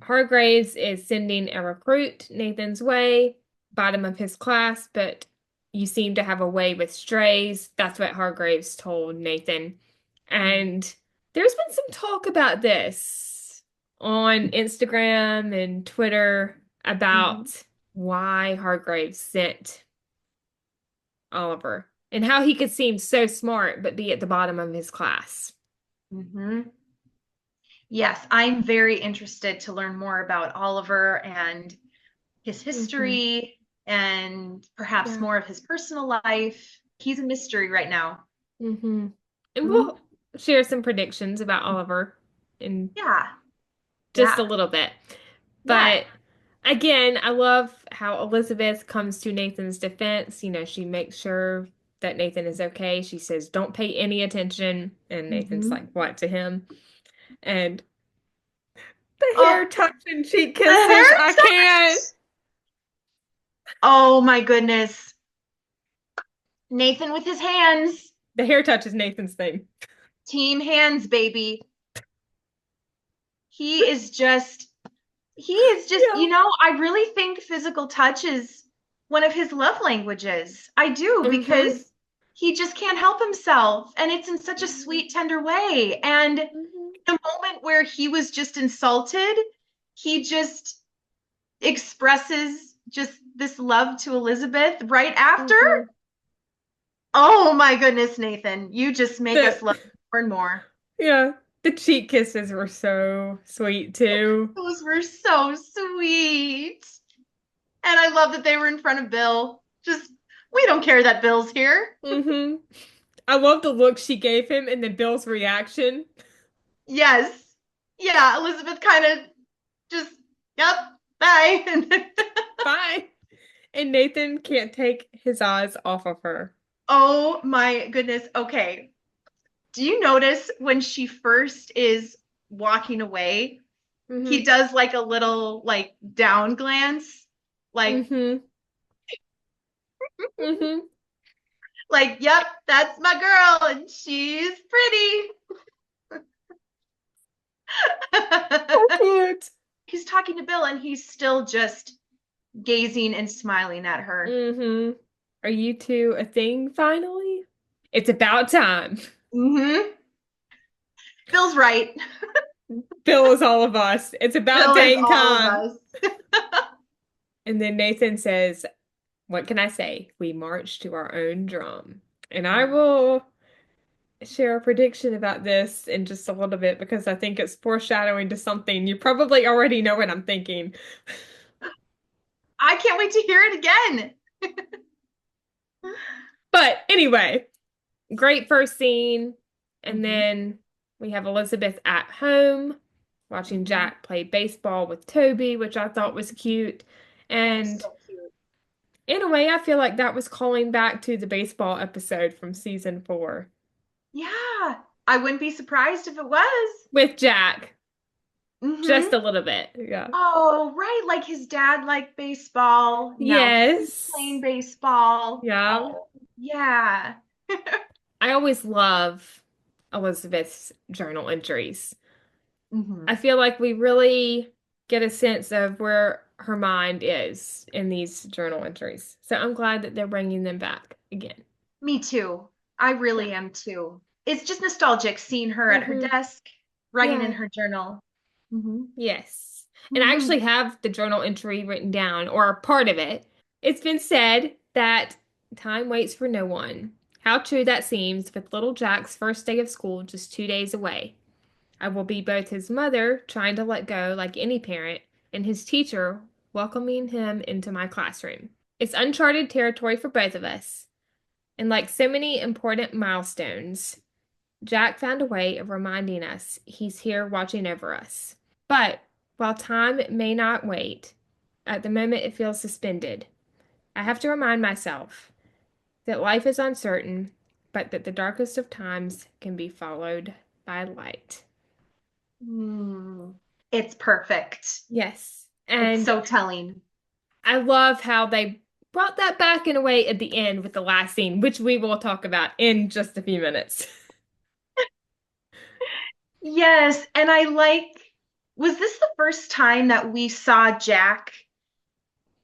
Hargraves is sending a recruit Nathan's way, bottom of his class, but you seem to have a way with strays. That's what Hargraves told Nathan. And there's been some talk about this on Instagram and Twitter Mhm. about why Hargraves sent Oliver and how he could seem so smart but be at the bottom of his class. Mhm. Yes, I'm very interested to learn more about Oliver and his Hmm. history and perhaps Yeah. more of his personal life. He's a mystery right now. Hmm. And Mhm. we'll share some predictions about Oliver in Yeah. just a Yeah. little bit. Yeah. But again, I love how Elizabeth comes to Nathan's defense. She makes sure that Nathan is okay. She says, don't pay any attention. And Nathan's Mhm. like, what to him? And the hair Oh, touch and cheek the hair kisses. I can't. touch. Oh my goodness. Nathan with his hands. The hair touch is Nathan's thing. Team hands, baby. He is just, Yeah. I really think physical touch is one of his love languages. I do, Mm-hmm. because he just can't help himself. And it's in such a sweet, tender way. And Mm-hmm. the moment where he was just insulted, he just expresses just this love to Elizabeth right after. Mm-hmm. Oh my goodness, Nathan, you just make us The love you more and more. yeah, the cheek kisses were so sweet too. Those were so sweet. And I love that they were in front of Bill. Just, we don't care that Bill's here. Mm-hmm. I love the look she gave him and then Bill's reaction. Yes. Yeah, Elizabeth kind of just, yep, bye. Bye. And Nathan can't take his eyes off of her. Oh my goodness. Okay. Do you notice when she first is walking away, he Mm-hmm. does like a little like down glance, like Mm-hmm. Mm-hmm. Like, yep, that's my girl, and she's pretty. So cute. He's talking to Bill, and he's still just gazing and smiling at her. Mm-hmm. Are you two a thing finally? It's about time. Hmm. Bill's right. Bill is all of us. It's about Bill is dang all of time. us. And then Nathan says, what can I say? We march to our own drum. And I will share a prediction about this in just a little bit because I think it's foreshadowing to something. You probably already know what I'm thinking. I can't wait to hear it again. But anyway, great first scene. And Hmm. then we have Elizabeth at home watching Hmm. Jack play baseball with Toby, which I thought was cute. That was And so cute. in a way, I feel like that was calling back to the baseball episode from season 4 Yeah, I wouldn't be surprised if it was. with Jack, just Hmm. a little bit. Yeah. Oh, right. Like his dad liked baseball. Now he's playing Yes. baseball. Yeah. Oh, yeah. I always love Elizabeth's journal entries. Hmm. I feel like we really get a sense of where her mind is in these journal entries. So I'm glad that they're bringing them back again. Me too. I Yeah. really am too. It's just nostalgic seeing her at her Hmm. desk, writing in Yeah. her journal. Hmm. Yes. And I Hmm. actually have the journal entry written down, or part of it. It's been said that time waits for no one. How true that seems with little Jack's first day of school just 2 days away. I will be both his mother, trying to let go like any parent, and his teacher, welcoming him into my classroom. It's uncharted territory for both of us. And like so many important milestones, Jack found a way of reminding us he's here watching over us. But while time may not wait, at the moment it feels suspended. I have to remind myself that life is uncertain, but that the darkest of times can be followed by light. Mm. It's perfect. Yes. It's And so telling. I love how they brought that back in a way at the end with the last scene, which we will talk about in just a few minutes. Yes, and was this the first time that we saw Jack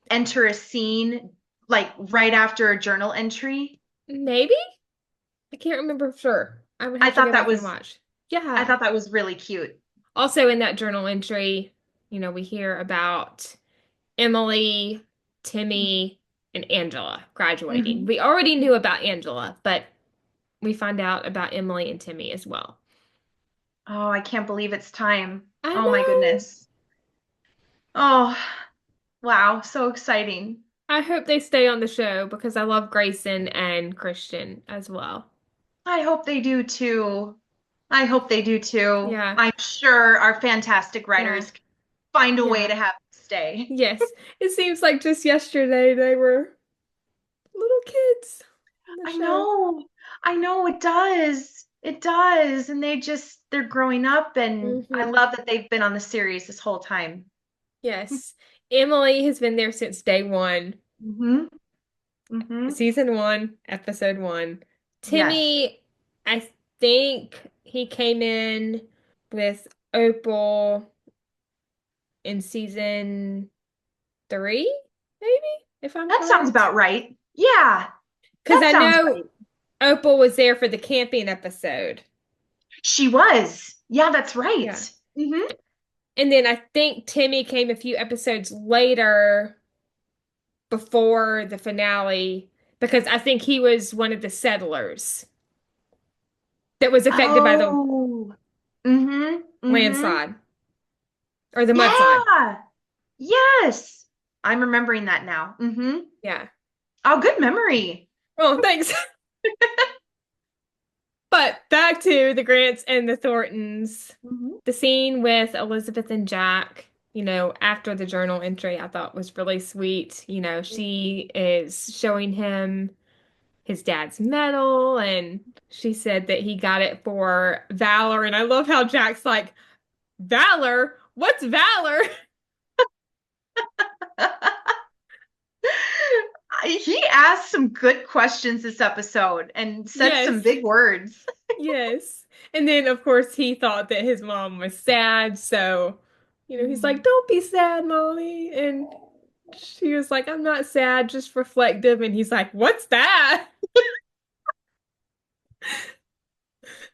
enter a scene like right after a journal entry? Maybe? I can't remember for sure. I would I have to thought go that back and was watch. I Yeah. thought that was really cute. Also in that journal entry, we hear about Emily, Timmy, and Angela graduating. Hmm. We already knew about Angela, but we find out about Emily and Timmy as well. Oh, I can't believe it's time. I Oh my know. goodness. Oh, wow, so exciting. I hope they stay on the show because I love Grayson and Christian as well. I hope they do too. I hope they do too. Yeah. I'm sure our fantastic Yeah. writers find a way Yeah. to have them stay. Yes. It seems like just yesterday they were little kids on the I show. know. I know it does. It does. And they're growing up, and I Hmm. love that they've been on the series this whole time. Yes. Emily has been there since day one, Hmm. Hmm. season 1, episode 1. Yes. Timmy, I think he came in with Opal in season 3, maybe, if I'm That sounds correct. about right. Yeah, Because that I sounds know right. Opal was there for the camping episode. She was. Yeah, that's Yeah. right. Hmm. And then I think Timmy came a few episodes later before the finale because I think he was one of the settlers that was affected by the Oh. Hmm. Hmm. landslide or the mudslide. Yeah. Yes. I'm remembering that now. Hmm. Yeah. Oh, good memory. Oh, thanks. But back to the Grants and the Thorntons. Hmm. The scene with Elizabeth and Jack, after the journal entry, I thought was really sweet. She is showing him his dad's medal, and she said that he got it for valor. And I love how Jack's like, Valor? What's valor? He asked some good questions this episode and said some Yes. big words. Yes. And then, of course, he thought that his mom was sad. So, he's like, Mhm. don't be sad, Molly. And she was like, I'm not sad, just reflective. And he's like, what's that?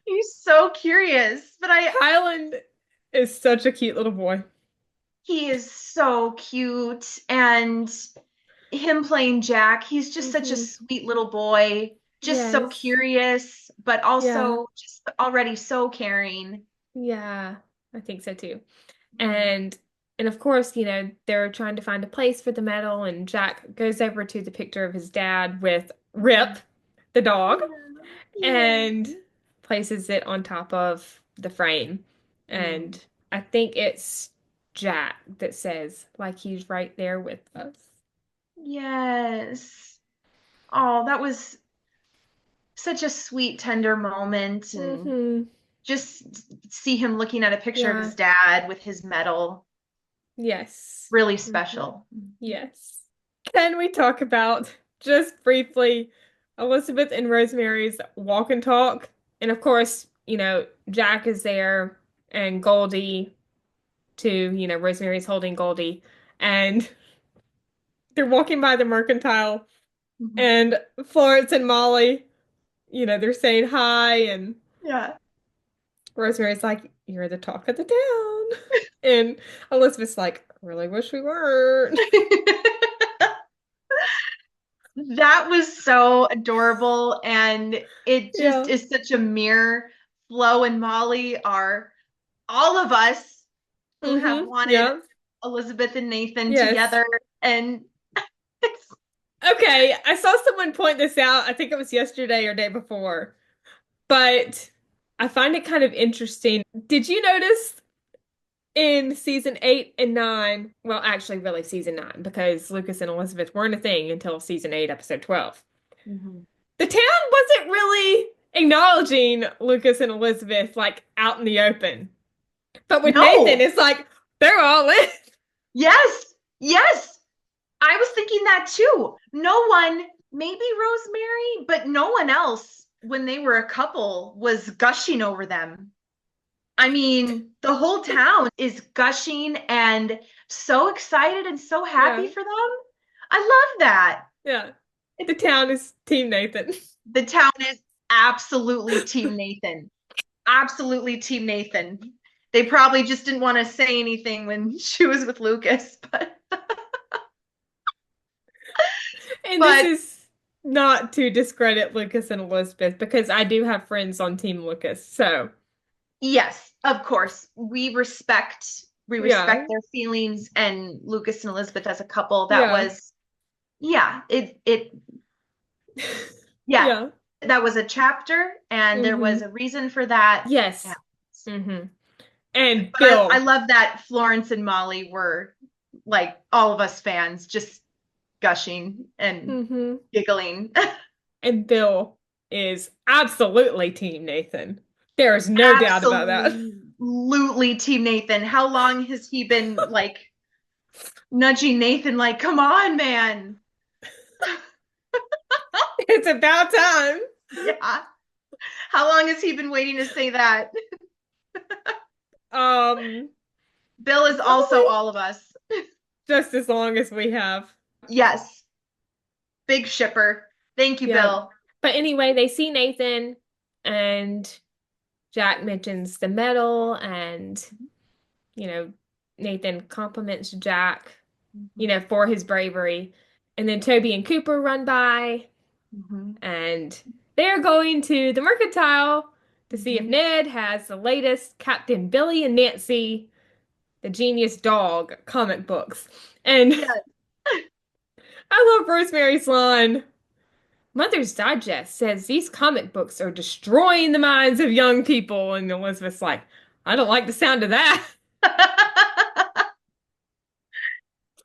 He's so curious, but Highland is such a cute little boy. he is so cute. And him playing Jack, he's just such a Hmm. sweet little boy, just so Yes. curious, but Yeah. also just already so caring. Yeah. I think so too. Mhm. And of course, they're trying to find a place for the medal, and Jack goes over to the picture of his dad with Rip, the dog, Yeah. Yeah. and places it on top of the frame. Mm. And I think it's Jack that says, like, he's right there with us. Yes. Oh, that was such a sweet, tender moment. And Hmm. just see him looking at a picture of Yeah. his dad with his medal. Yes. Really Hmm. special. Yes. Can we talk about just briefly Elizabeth and Rosemary's walk and talk? And of course, Jack is there and Goldie too, Rosemary's holding Goldie and they're walking by the mercantile Mhm. and Florence and Molly, they're saying hi and Yeah. Rosemary's like, you're the talk of the town. And Elizabeth's like, really wish we weren't. That was so adorable. And it just Yeah. is such a mirror. Flo and Molly are all of us who have wanted Yeah. Elizabeth and Nathan Yes. together. And it's, Okay, I saw someone point this out. I think it was yesterday or day before, but I find it kind of interesting. Did you notice in season 8 and 9? Well, actually, really season 9, because Lucas and Elizabeth weren't a thing until season 8, episode 12. Mhm. The town wasn't really acknowledging Lucas and Elizabeth like out in the open. But with Nathan, No. it's like they're all in. Yes. Yes. I was thinking that too. No one, maybe Rosemary, but no one else, when they were a couple, was gushing over them. I mean, the whole town is gushing and so excited and so happy Yeah, for them. I love that. yeah. It, The town is Team Nathan. the town is absolutely Team Nathan. Absolutely Team Nathan. They probably just didn't want to say anything when she was with Lucas, And this but is not to discredit Lucas and Elizabeth because I do have friends on Team Lucas. So, yes, of course, we yeah, respect their feelings, and Lucas and Elizabeth as a couple, that yeah, was, yeah, yeah, yeah. that was a chapter, and there was Hmm. a reason for that. Yeah. Yes. Hmm. And But I Bill. love that Florence and Molly were like all of us fans, just gushing and Hmm. giggling. And Bill is absolutely Team Nathan. There is no doubt about that. Absolutely, Team Nathan. How long has he been like nudging Nathan, like, come on, man? It's about time. Yeah. How long has he been waiting to say that? Um, Bill is also Probably all of us. just as long as we have. Yes. Big shipper. Thank you, Yeah. Bill. But anyway, they see Nathan and Jack mentions the medal and, you know, Nathan compliments Jack, Mhm. for his bravery. And then Toby and Cooper run by Mhm. and they're going to the mercantile to see if Mhm. Ned has the latest Captain Billy and Nancy, the Genius Dog comic books. And Yes. I love Rosemary's line. Mother's Digest says these comic books are destroying the minds of young people. And Elizabeth's like, I don't like the sound of that.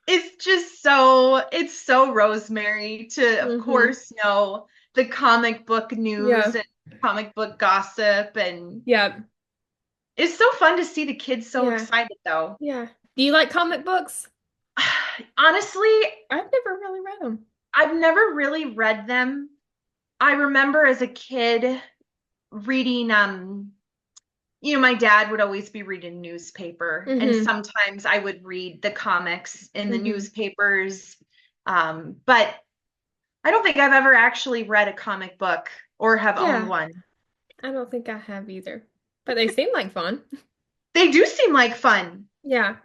It's so Rosemary to, of Hmm. course, know the comic book Yeah. news and comic book gossip. And Yeah. it's so fun to see the kids so Yeah. excited, though. Yeah. Do you like comic books? Honestly, I've never really read them. I've never really read them. I remember as a kid reading my dad would always be reading newspaper, and Mm-hmm. sometimes I would read the comics in the Mm-hmm. newspapers. But I don't think I've ever actually read a comic book or have owned Yeah, one. I don't think I have either. But they seem like fun. They do seem like fun. Yeah.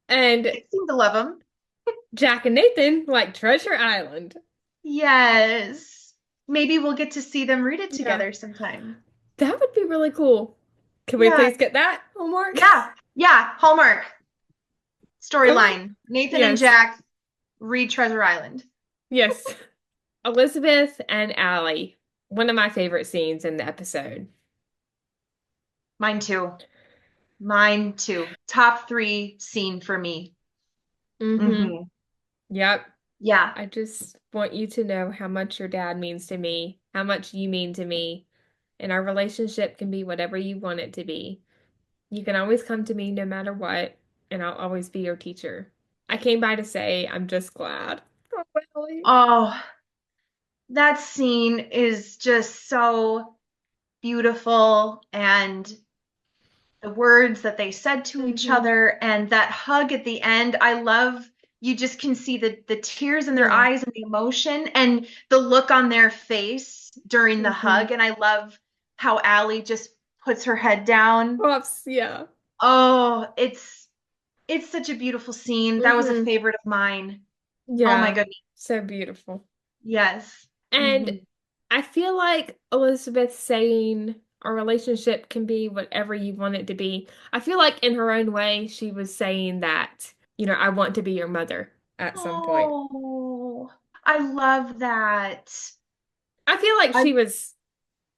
And I seem to love them. Jack and Nathan like Treasure Island. Yes. Maybe we'll get to see them read it Yeah. together sometime. That would be really cool. Can we Yeah. please get that homework? Yeah. Yeah. Hallmark Okay. storyline. Nathan and Yes. Jack read Treasure Island. Yes. Elizabeth and Allie. One of my favorite scenes in the episode. Mine too. Mine too. Top three scene for me. Mm-hmm. Hmm. Yep. Yeah. I just want you to know how much your dad means to me, how much you mean to me, and our relationship can be whatever you want it to be. You can always come to me no matter what, and I'll always be your teacher. I came by to say I'm just glad. Oh, Ellie. Oh, that scene is just so beautiful, and the words that they said to each Mm-hmm. other and that hug at the end. I love you just can see the tears in their Yeah. eyes and the emotion and the look on their face during the Mm-hmm. hug. And I love how Allie just puts her head down. Pops, yeah. Oh, it's such a beautiful scene. That was a Mm-hmm. favorite of mine. Oh my Yeah. goodness. So beautiful. Yes. And Hmm. I feel like Elizabeth saying our relationship can be whatever you want it to be. I feel like in her own way, she was saying that, I want to be your mother at some point. Oh, I love that. I feel like I she was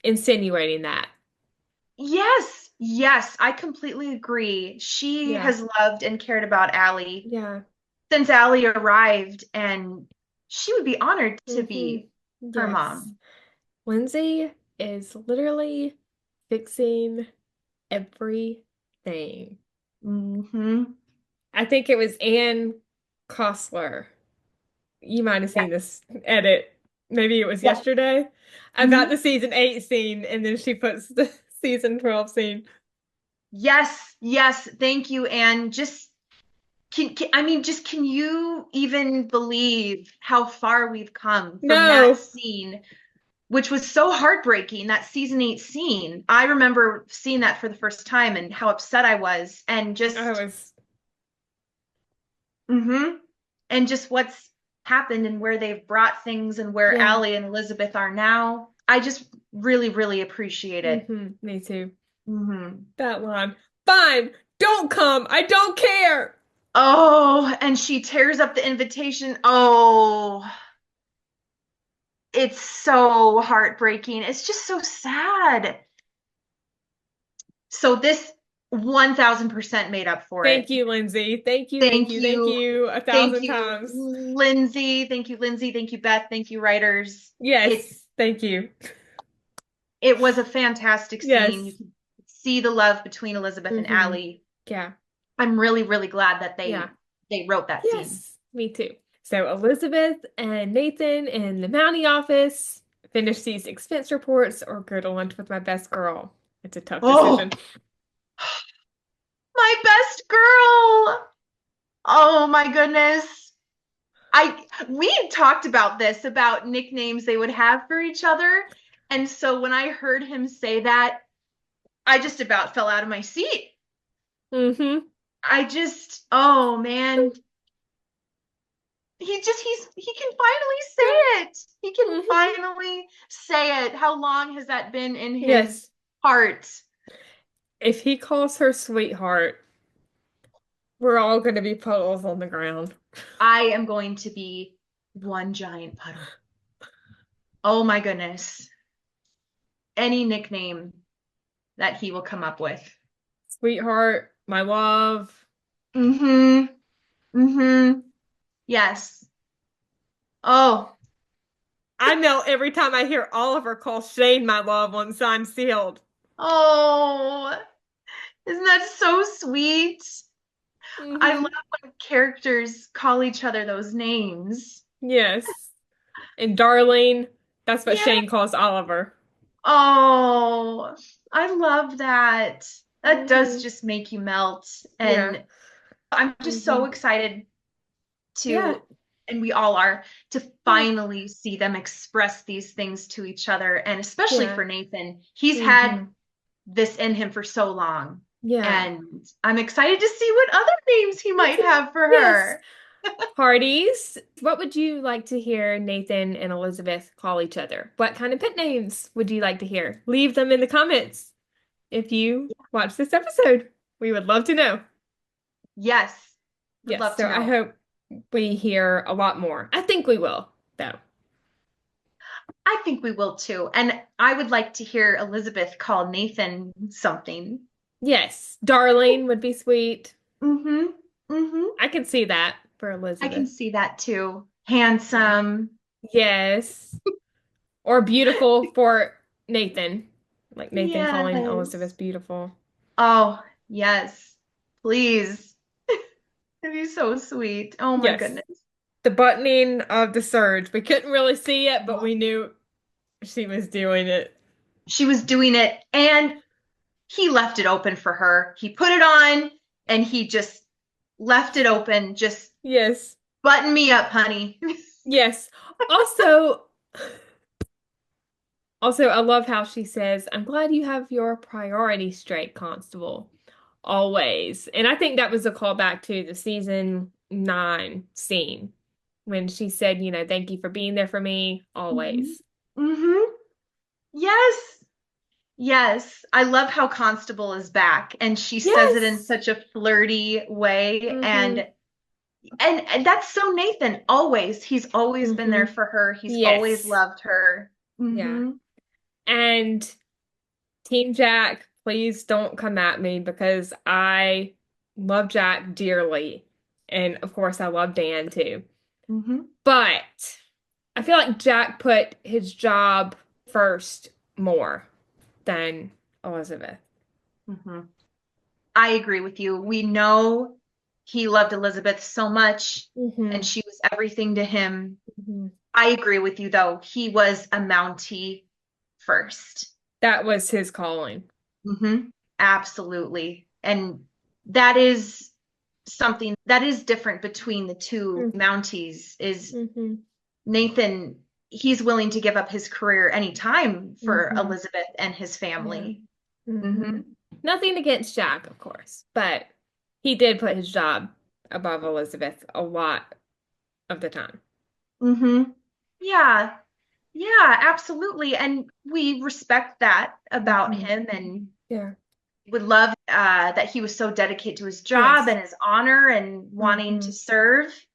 insinuating that. Yes, yes, I completely agree. She Yeah. has loved and cared about Allie Yeah. since Allie arrived, and she would be honored to Hmm. be her Yes. mom. Lindsay is literally fixing everything. Hmm. I think it was Ann Costler. You might have Yeah, seen this edit. Maybe it was yeah. yesterday. About Hmm. the season 8 scene, and then she puts the season 12 scene. Yes, yes, thank you. And just I mean, just can you even believe how far we've come from that No, scene, which was so heartbreaking, that season 8 scene. I remember seeing that for the first time and how upset I was, and I just was, hmm and just what's happened and where they've brought things and where yeah. Allie and Elizabeth are now. I just really, really appreciate it. Me too. Hmm. That line. Fine, don't come. I don't care. Oh, and she tears up the invitation. Oh, it's so heartbreaking. It's just so sad. So this 1000% made up for Thank it. you, Lindsay. Thank you, thank Thank you, thank you. you a Thank thousand you, times. Lindsay. Thank you, Lindsay. Thank you, Beth. Thank you, writers. It Yes, thank you. it was a fantastic scene. You Yes. could see the love between Elizabeth and Hmm. Allie. Yeah, I'm really, really glad that yeah. they wrote that scene. Yes, me too. So Elizabeth and Nathan in the Mountie office finish these expense reports or go to lunch with my best girl. It's a tough Oh, decision. my best girl. Oh my goodness. We had talked about this about nicknames they would have for each other. And so when I heard him say that, I just about fell out of my seat. Mm-hmm. Oh man, he can finally say it. He can Mm-hmm. finally say it. How long has that been in his Yes. heart? If he calls her sweetheart, we're all going to be puddles on the ground. I am going to be one giant puddle. Oh my goodness. Any nickname that he will come up with. Sweetheart, my love. Mm-hmm. Mm-hmm. Yes. Oh, I know every time I hear Oliver call Shane my love once I'm sealed. oh, isn't that so sweet? I love Mm-hmm. when characters call each other those names. Yes. And Darlene, that's what Yeah. Shane calls Oliver. Oh, I love that. That does Hmm. just make you melt. Yeah. And I'm just so Hmm. excited Yeah. to, and we all are, to Yeah. finally see them express these things to each other. And especially Yeah. for Nathan, he's had Hmm. this in him for so long. Yeah. And I'm excited to see what other names he Me might too. have for Yes. her. Parties. What would you like to hear Nathan and Elizabeth call each other? What kind of pet names would you like to hear? Leave them in the comments if you watch this episode. We would love to know. Yes, would Yes, love so to I know. hope we hear a lot more. I think we will, though. I think we will too. And I would like to hear Elizabeth call Nathan something. Yes, Darlene would be sweet. Mm-hmm. Mm-hmm. I can see that for I can Elizabeth. see that too. Yeah. Handsome. Yes. Or beautiful for Nathan. Like Nathan calling Yes. Elizabeth beautiful. Oh, yes. Please. It'd be so sweet. Oh my Yes. goodness. The buttoning of the surge. We couldn't really see it, but we knew she was doing it. She was doing it and he left it open for her. He put it on and he just left it open. Just Yes. button me up, honey. Yes. Also, I love how she says, I'm glad you have your priorities straight, Constable. Always. And I think that was a callback to the season 9 scene when she said, thank you for being there for me, Mm-hmm. always. Mm-hmm. Yes. Yes. I love how Constable is back and she says it in Yes. such a flirty way. Mm-hmm. And that's so Nathan. Always. He's always been there Mm-hmm. for her. He's always Yes. loved her. Yeah. Mm-hmm. And Team Jack, please don't come at me because I love Jack dearly. And of course, I love Dan too. Mm-hmm. But I feel like Jack put his job first more than Elizabeth. Mm-hmm. I agree with you. We know he loved Elizabeth so much and Hmm. she was everything to him. Hmm. I agree with you though. He was a Mountie first. That was his calling. Hmm. Absolutely. And that is something that is different between the two Mounties is Mm-hmm. Nathan, he's willing to give up his career anytime for Hmm. Elizabeth and his Yeah. family. Hmm. Hmm. Nothing against Jack, of course, but he did put his job above Elizabeth a lot of the time. Hmm. Yeah. Yeah, absolutely. And we respect that about Hmm. him and Yeah. would love that he was so dedicated to his job Yes. and his honor and wanting Hmm. to serve.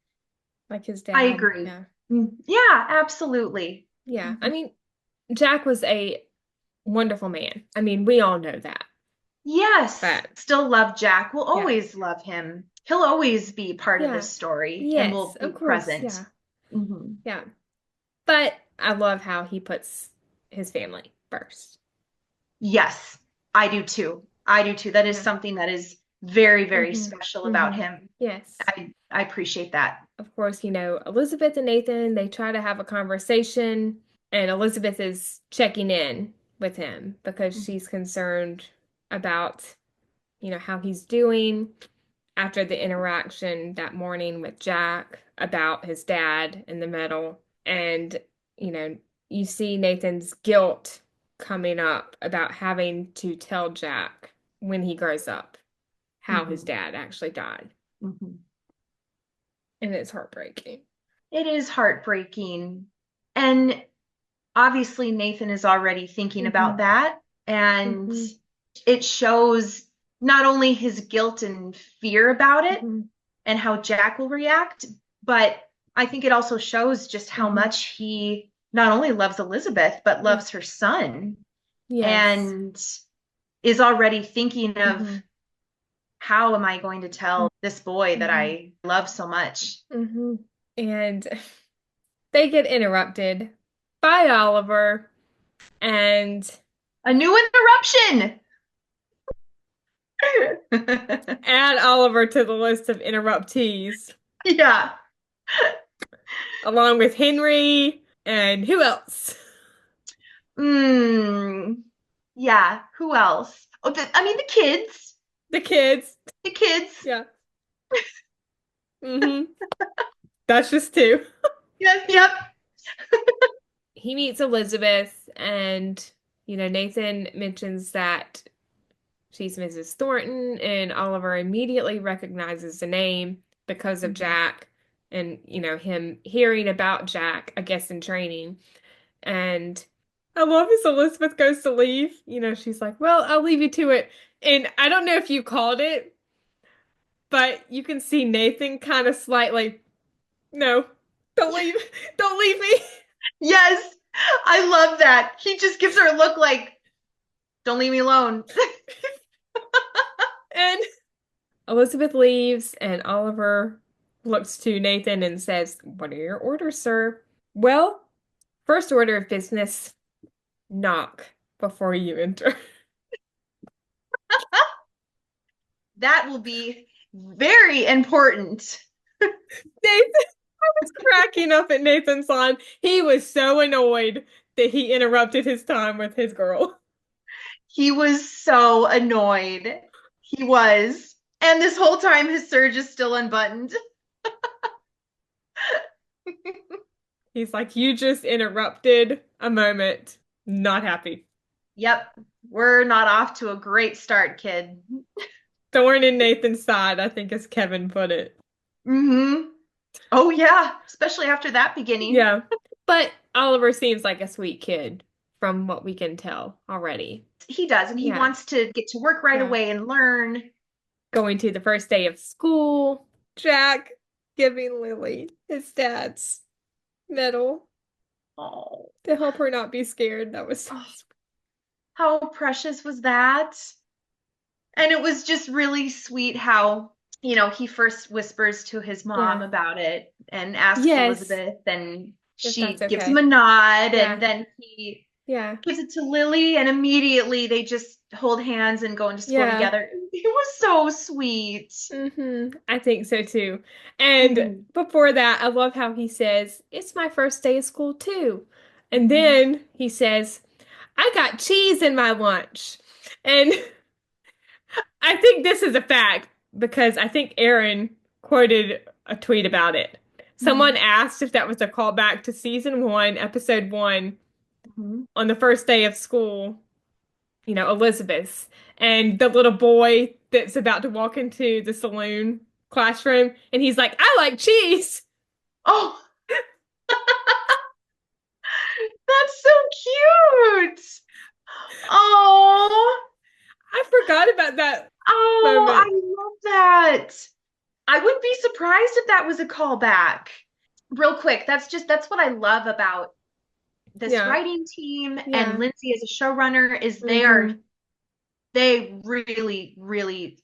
Like his I dad. agree. Yeah. Yeah, absolutely. Yeah. I Mhm. mean, Jack was a wonderful man. I mean, we all know that. Yes, But still love Jack. We'll yeah. always love him. He'll always be part of Yeah. this story and Yes, will of be course. present. Yeah. Hmm. Yeah. But I love how he puts his family first. Yes, I do too. I do too. That is Yeah. something that is very, very Hmm. special about Hmm. him. Yes. I appreciate that. Of course, Elizabeth and Nathan, they try to have a conversation, and Elizabeth is checking in with him because she's concerned about, how he's doing after the interaction that morning with Jack about his dad in the medal. And, you know, you see Nathan's guilt coming up about having to tell Jack when he grows up how his Hmm. dad actually died. Hmm. And it's heartbreaking. It is heartbreaking. And obviously, Nathan is already thinking about Hmm. that. And Hmm. it shows not only his guilt and fear about it Hmm. and how Jack will react, but I think it also shows just how Hmm. much he not only loves Elizabeth, but Yeah. loves her son Yes. and is already thinking of Hmm. how am I going to tell this boy that Hmm. I love so much? Hmm. And they get interrupted by Oliver and A new interruption. add Oliver to the list of interruptees, Yeah. along with Henry And who else? Mm, yeah, who else? Oh, I mean, the kids. The kids. The kids. Yeah. Mm-hmm. That's just two. Yes, yep. He meets Elizabeth, and Nathan mentions that she's Mrs. Thornton, and Oliver immediately recognizes the name because of Mhm. Jack and, him hearing about Jack, I guess, in training. And I love as Elizabeth goes to leave, she's like, well, I'll leave you to it. And I don't know if you called it, but you can see Nathan kind of slightly, no, don't leave, don't leave me. Yes, I love that. He just gives her a look like, don't leave me alone. And Elizabeth leaves, and Oliver looks to Nathan and says, what are your orders, sir? Well, first order of business, knock before you enter. That will be very important. Nathan, I was cracking up at Nathan's line. He was so annoyed that he interrupted his time with his girl. He was so annoyed. He was. And this whole time, his serge is still unbuttoned. He's like, you just interrupted a moment. Not happy. Yep, we're not off to a great start, kid. Thorn in Nathan's side, I think, as Kevin put it. Mm-hmm. Oh, yeah, especially after that beginning. Yeah. But Oliver seems like a sweet kid from what we can tell already. He does, and he Yeah. wants to get to work right Yeah. away and learn. Going to the first day of school, Jack giving Lily his dad's medal Oh, to help her not be scared. That was so oh, sweet. how precious was that? And it was just really sweet how, he first whispers to his mom Yeah. about it and asks Yes, Elizabeth, and if she that's gives him a okay. nod, and Yeah. then he Yeah. gives it to Lily, and immediately they just hold hands and go into school Yeah. together. It was so sweet. I think so too. And Mhm. before that, I love how he says, it's my first day of school too. And Mhm. then he says, I got cheese in my lunch. And I think this is a fact because I think Aaron quoted a tweet about it. Someone Mhm. asked if that was a callback to season one, episode one, Mhm. on the first day of school, Elizabeth's, and the little boy that's about to walk into the saloon classroom, and he's like, I like cheese. Oh, that's so cute. Oh, I forgot about that oh, I moment. love that. I wouldn't be surprised if that was a callback. Real quick, that's what I love about this Yeah, writing team and yeah. Lindsay as a showrunner is Hmm. they really, really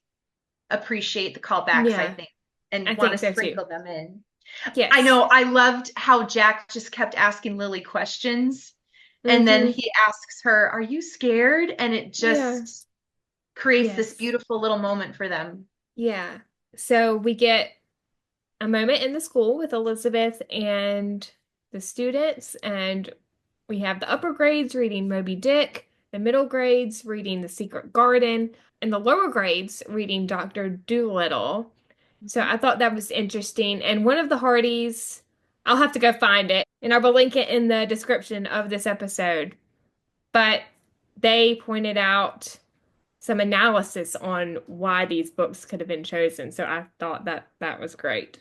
appreciate the callbacks, I Yeah, think, I and want think to so too. sprinkle them in. I Yes. know I loved how Jack just kept asking Lily questions, and then Hmm. he asks her, "Are you scared?" And it Yeah. just creates this Yes. beautiful little moment for them. Yeah. So we get a moment in the school with Elizabeth and the students, and we have the upper grades reading Moby Dick, the middle grades reading The Secret Garden, and the lower grades reading Dr. Dolittle. So Mhm. I thought that was interesting. And one of the Hardys, I'll have to go find it, and I will link it in the description of this episode. But they pointed out some analysis on why these books could have been chosen. So I thought that that was great.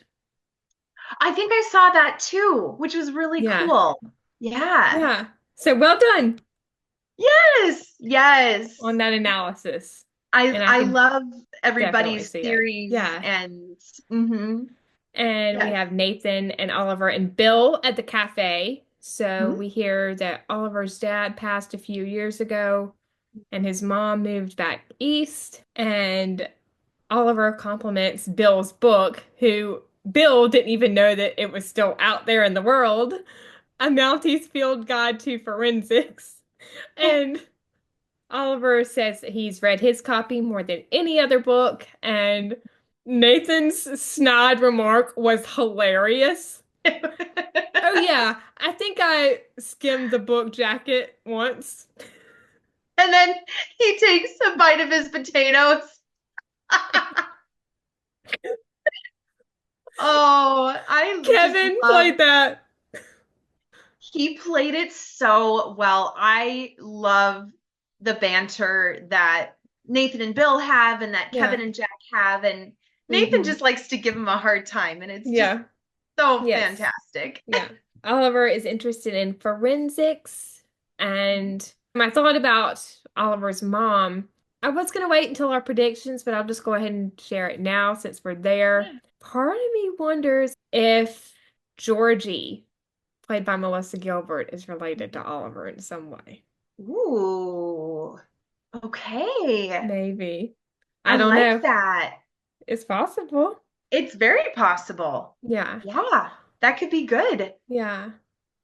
I think I saw that too, which was really Yeah. cool. Yeah. Yeah. So well done Yes. Yes. on that analysis. I And I I can love definitely everybody's see it. theories Yeah. and mhm. And we Yes. have Nathan and Oliver and Bill at the cafe. So Mhm. we hear that Oliver's dad passed a few years ago and his mom moved back east. And Oliver compliments Bill's book, who Bill didn't even know that it was still out there in the world, A Mountie's Field Guide to Forensics. And Oliver says that he's read his copy more than any other book, and Nathan's snide remark was hilarious. Oh yeah, I think I skimmed the book jacket once. And then he takes a bite of his potatoes. Oh, I just Kevin love played that. he played it so well. I love the banter that Nathan and Bill have and that Kevin Yeah. and Jack have. And Nathan Hmm. just likes to give him a hard time. And it's just Yeah. so Yes. fantastic. Yeah. Oliver is interested in forensics, and I thought about Oliver's mom. I was going to wait until our predictions, but I'll just go ahead and share it now since we're there. Part of me wonders if Georgie, played by Melissa Gilbert, is related to Oliver in some way. Ooh, okay. Maybe. I I don't like know. that. It's possible. It's very possible. Yeah. Yeah, that could be good. Yeah.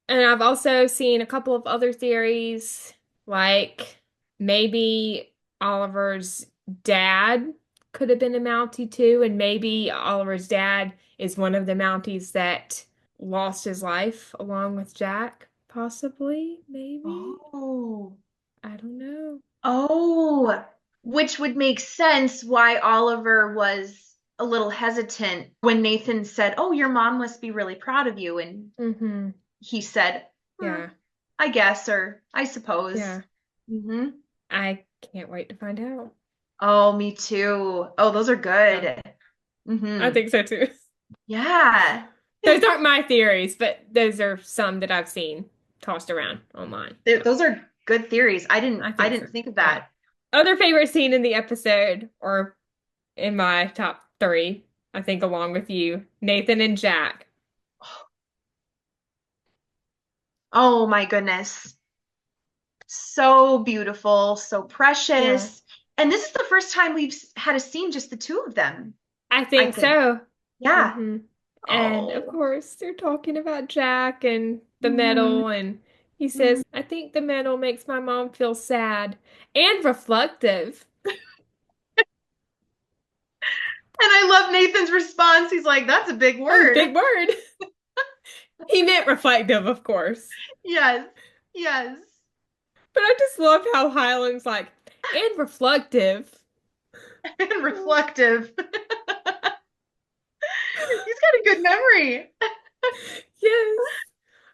And I've also seen a couple of other theories, like maybe Oliver's dad could have been a Mountie too, and maybe Oliver's dad is one of the Mounties that lost his life along with Jack, possibly, maybe. Oh. I don't know. Oh, which would make sense why Oliver was a little hesitant when Nathan said, "Oh, your mom must be really proud of you." And Mm-hmm. he said, "Hmm, Yeah. I guess, or I suppose." Yeah. Hmm. I can't wait to find out. Oh, me too. Oh, those are Yeah. good. I Hmm. think so too. Yeah. Those aren't my theories, but those are some that I've seen tossed around online. So Those are good theories. I I think so. didn't think of Yeah. that. Other favorite scene in the episode, or in my top three, I think along with you, Nathan and Jack. Oh my goodness. So beautiful, so Yeah, precious. And this is the first time we've had a scene just the two of them, I I think think. so. Yeah. Hmm. And of Oh. course, they're talking about Jack and the Mhm. medal, and he Mhm. says, I think the medal makes my mom feel sad and reflective. And I love Nathan's response. He's like, that's a big Oh, word. big word. He meant reflective, of course. Yes. Yes. But I just love how Highland's like, and reflective. And reflective. He's got a good memory. Yes,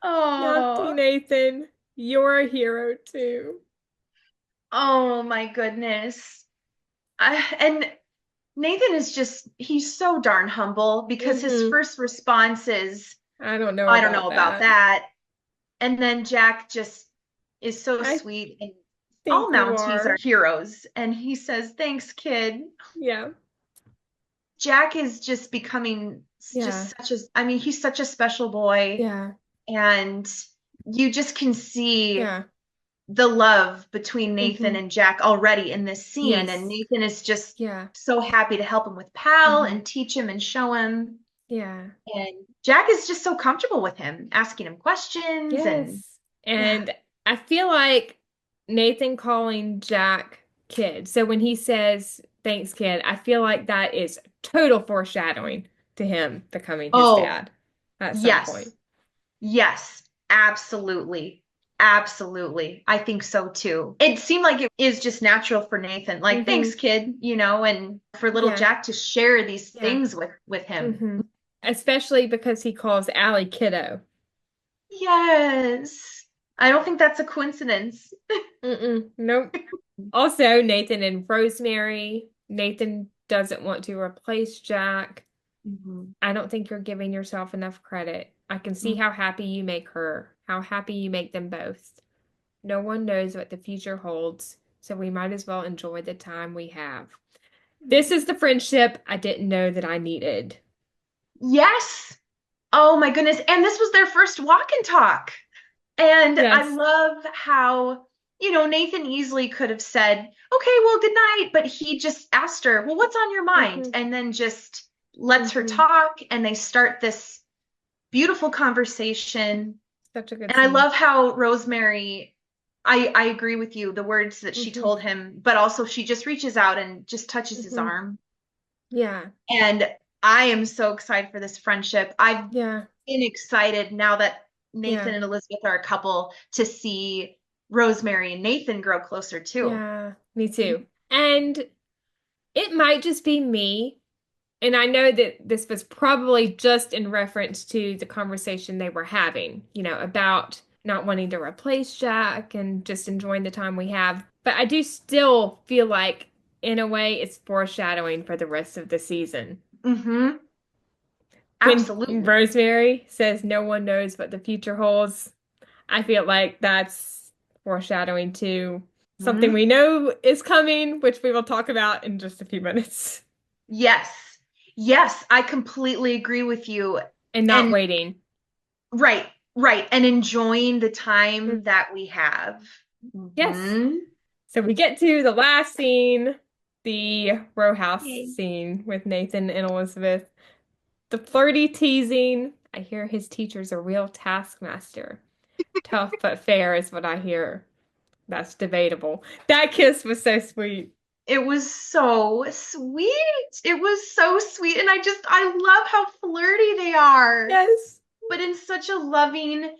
Mountie Oh. Nathan, you're a hero too. Oh my goodness. And Nathan is just, he's so darn humble because his Hmm. first response is, I don't know I don't know about about that. that. And then Jack just is so I sweet, and all think you Mounties are are. heroes. And he says, thanks, kid. Yeah, Jack is just becoming yeah, just such a, I mean, he's such a special boy. yeah, And you just can see yeah. the love between Nathan Hmm. and Jack already in this scene. And Yes, Nathan is just yeah, so happy to help him with Pal hmm, and teach him and show him. yeah, And Jack is just so comfortable with him, asking him questions. And yes. yeah. And I feel like Nathan calling Jack kid. So when he says, thanks, kid, I feel like that is total foreshadowing to him becoming his Oh, dad at some point. yes. Yes, absolutely. Absolutely. I think so too. It seemed like it is just natural for Nathan. Like, thanks, Hmm. kid, and for little Yeah, Jack to share these yeah. things with him. Hmm. Especially because he calls Allie kiddo. Yes. I don't think that's a coincidence. Mm-mm, nope. Also, Nathan and Rosemary. Nathan doesn't want to replace Jack. Mhm. I don't think you're giving yourself enough credit. I can see Mm. how happy you make her, how happy you make them both. No one knows what the future holds, so we might as well enjoy the time we have. This is the friendship I didn't know that I needed. Yes. Oh my goodness. And this was their first walk and talk. And I Yes. love how, Nathan easily could have said, okay, well, good night. But he just asked her, well, what's on your mind? Hmm. And then just lets her Hmm. talk and they start this beautiful conversation. Such a good And I scene. love how Rosemary, I agree with you, the words that she Hmm. told him, but also she just reaches out and just touches his Hmm. arm. Yeah. And I am so excited for this friendship. I've Yeah. been excited now that Nathan Yeah. and Elizabeth are a couple to see Rosemary and Nathan grow closer too. Yeah, me too. And it might just be me. And I know that this was probably just in reference to the conversation they were having, about not wanting to replace Jack and just enjoying the time we have. But I do still feel like, in a way, it's foreshadowing for the rest of the season. Mm-hmm. When Absolutely. Rosemary says no one knows what the future holds, I feel like that's foreshadowing to something Hmm. we know is coming, which we will talk about in just a few minutes. Yes. Yes, I completely agree with you. And not And waiting. right, right. And enjoying the Mm. time that we have. Yes. Hmm. So we get to the last scene, the row house Yay. scene with Nathan and Elizabeth. The flirty teasing. I hear his teacher's a real taskmaster. Tough but fair is what I hear. That's debatable. That kiss was so sweet. It was so sweet. It was so sweet. And I love how flirty they are, Yes. but in such a loving,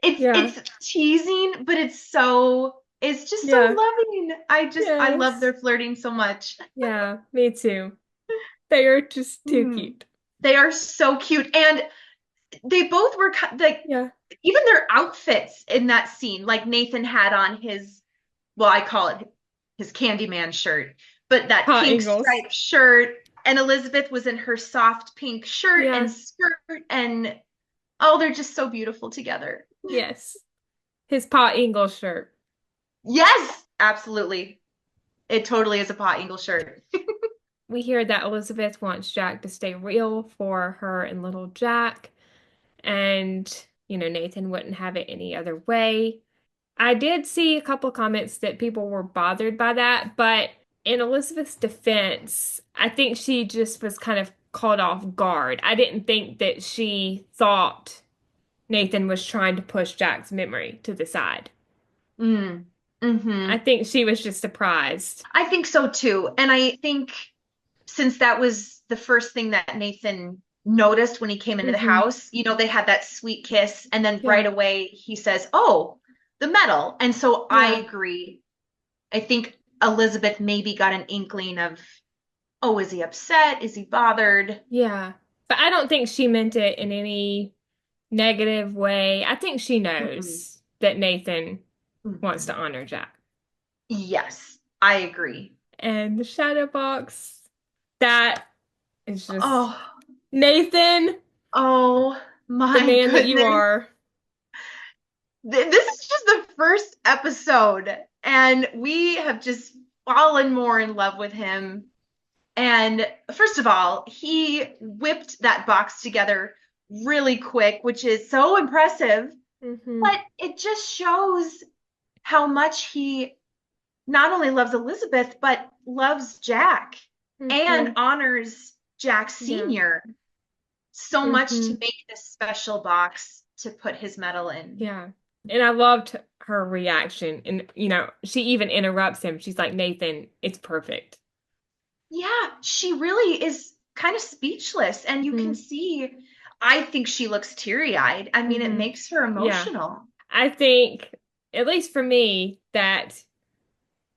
Yeah. it's teasing, but it's just so Yeah. loving. I love Yes. their flirting so much. Yeah. Me too. They are just too Hmm. cute. They are so cute. And they both were like, Yeah. even their outfits in that scene, like Nathan had on his, well, I call it his Candyman shirt, but that Hot pink Ingalls. striped shirt, and Elizabeth was in her soft pink shirt and Yeah. skirt, and oh, they're just so beautiful together. Yes. His Pa Ingalls shirt. Yes, absolutely. It totally is a pot Ingle shirt. We hear that Elizabeth wants Jack to stay real for her and little Jack, and Nathan wouldn't have it any other way. I did see a couple comments that people were bothered by that, but in Elizabeth's defense, I think she just was kind of caught off guard. I didn't think that she thought Nathan was trying to push Jack's memory to the side. Mm. I Hmm. think she was just surprised. I think so too. And I think since that was the first thing that Nathan noticed when he came into the Hmm. house, they had that sweet kiss, and then right Yeah, away he says, "Oh, the medal." And so I yeah, agree. I think Elizabeth maybe got an inkling of, oh, is he upset? Is he bothered? yeah. But I don't think she meant it in any negative way. I think she Mm-mm. knows that Nathan wants to Mhm. honor Jack. Yes, I agree. And the shadow box, that is just Oh, Nathan, oh the my man that you goodness. are. This is just the first episode, and we have just fallen more in love with him. And first of all, he whipped that box together really quick, which is so impressive. Hmm. But it just shows how much he not only loves Elizabeth, but loves Jack and Hmm. honors Jack Yeah. Sr. so much to Hmm. make this special box to put his medal in. Yeah. And I loved her reaction. And, she even interrupts him. She's like, Nathan, it's perfect. Yeah, she really is kind of speechless, and you can Hmm. see, I think she looks teary-eyed. I mean, it Hmm. makes her Yeah. emotional. I think, at least for me, that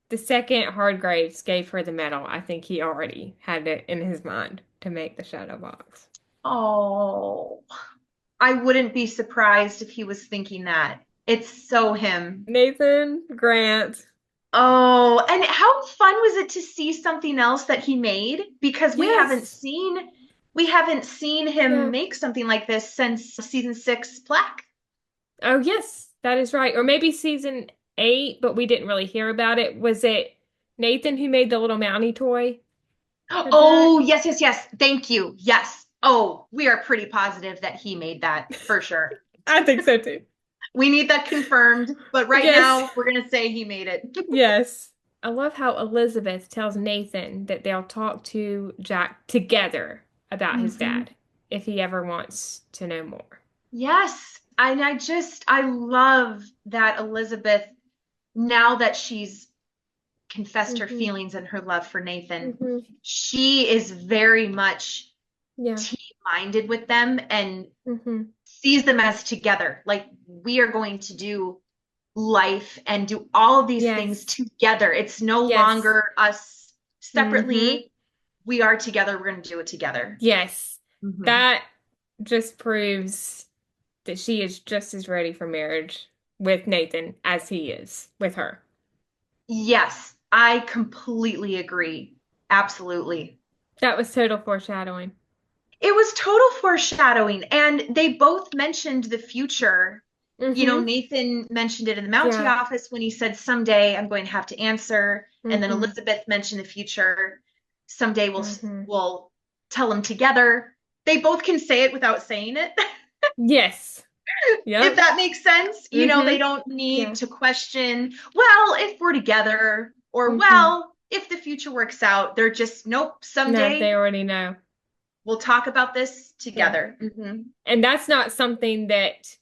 the second Hardgraves gave her the medal, I think he already had it in his mind to make the shadow box. Oh, I wouldn't be surprised if he was thinking that. It's so him. Nathan Grant. Oh, and how fun was it to see something else that he made? Because Yes. we haven't seen him Yeah. make something like this since season 6 Plaque. Oh, yes, that is right. Or maybe season 8, but we didn't really hear about it. Was it Nathan who made the little Mountie toy for Oh, Jack? yes, yes, yes. Thank you. Yes. Oh, we are pretty positive that he made that for sure. I think so too. We need that confirmed, but right Yes. now we're going to say he made it. Yes. I love how Elizabeth tells Nathan that they'll talk to Jack together about his Mhm. dad if he ever wants to know more. Yes. And I love that Elizabeth, now that she's confessed her Hmm. feelings and her love for Nathan, Hmm. she is very much Yeah. team minded with them and Hmm. sees them as together. Like we are going to do life and do all of these things Yes. together. It's no Yes. longer us Mm-hmm. separately. We are together. We're going to do it together. Yes. Hmm. That just proves that she is just as ready for marriage with Nathan as he is with her. Yes, I completely agree. Absolutely. That was total foreshadowing. It was total foreshadowing, and they both mentioned the future. You know, Mm-hmm. Nathan mentioned it in the Mountie Yeah. office when he said, someday I'm going to have to answer. And then Mm-hmm. Elizabeth mentioned the future. Someday Mm-hmm. we'll tell them together. They both can say it without saying it. Yes. If Yep. that makes sense. You know, they Mm-hmm. don't need Yeah. to question, well, if we're together, or Mm-hmm. well, if the future works out. They're just, nope, No, they someday already know. we'll talk about this Yeah. together. Hmm. And that's not something that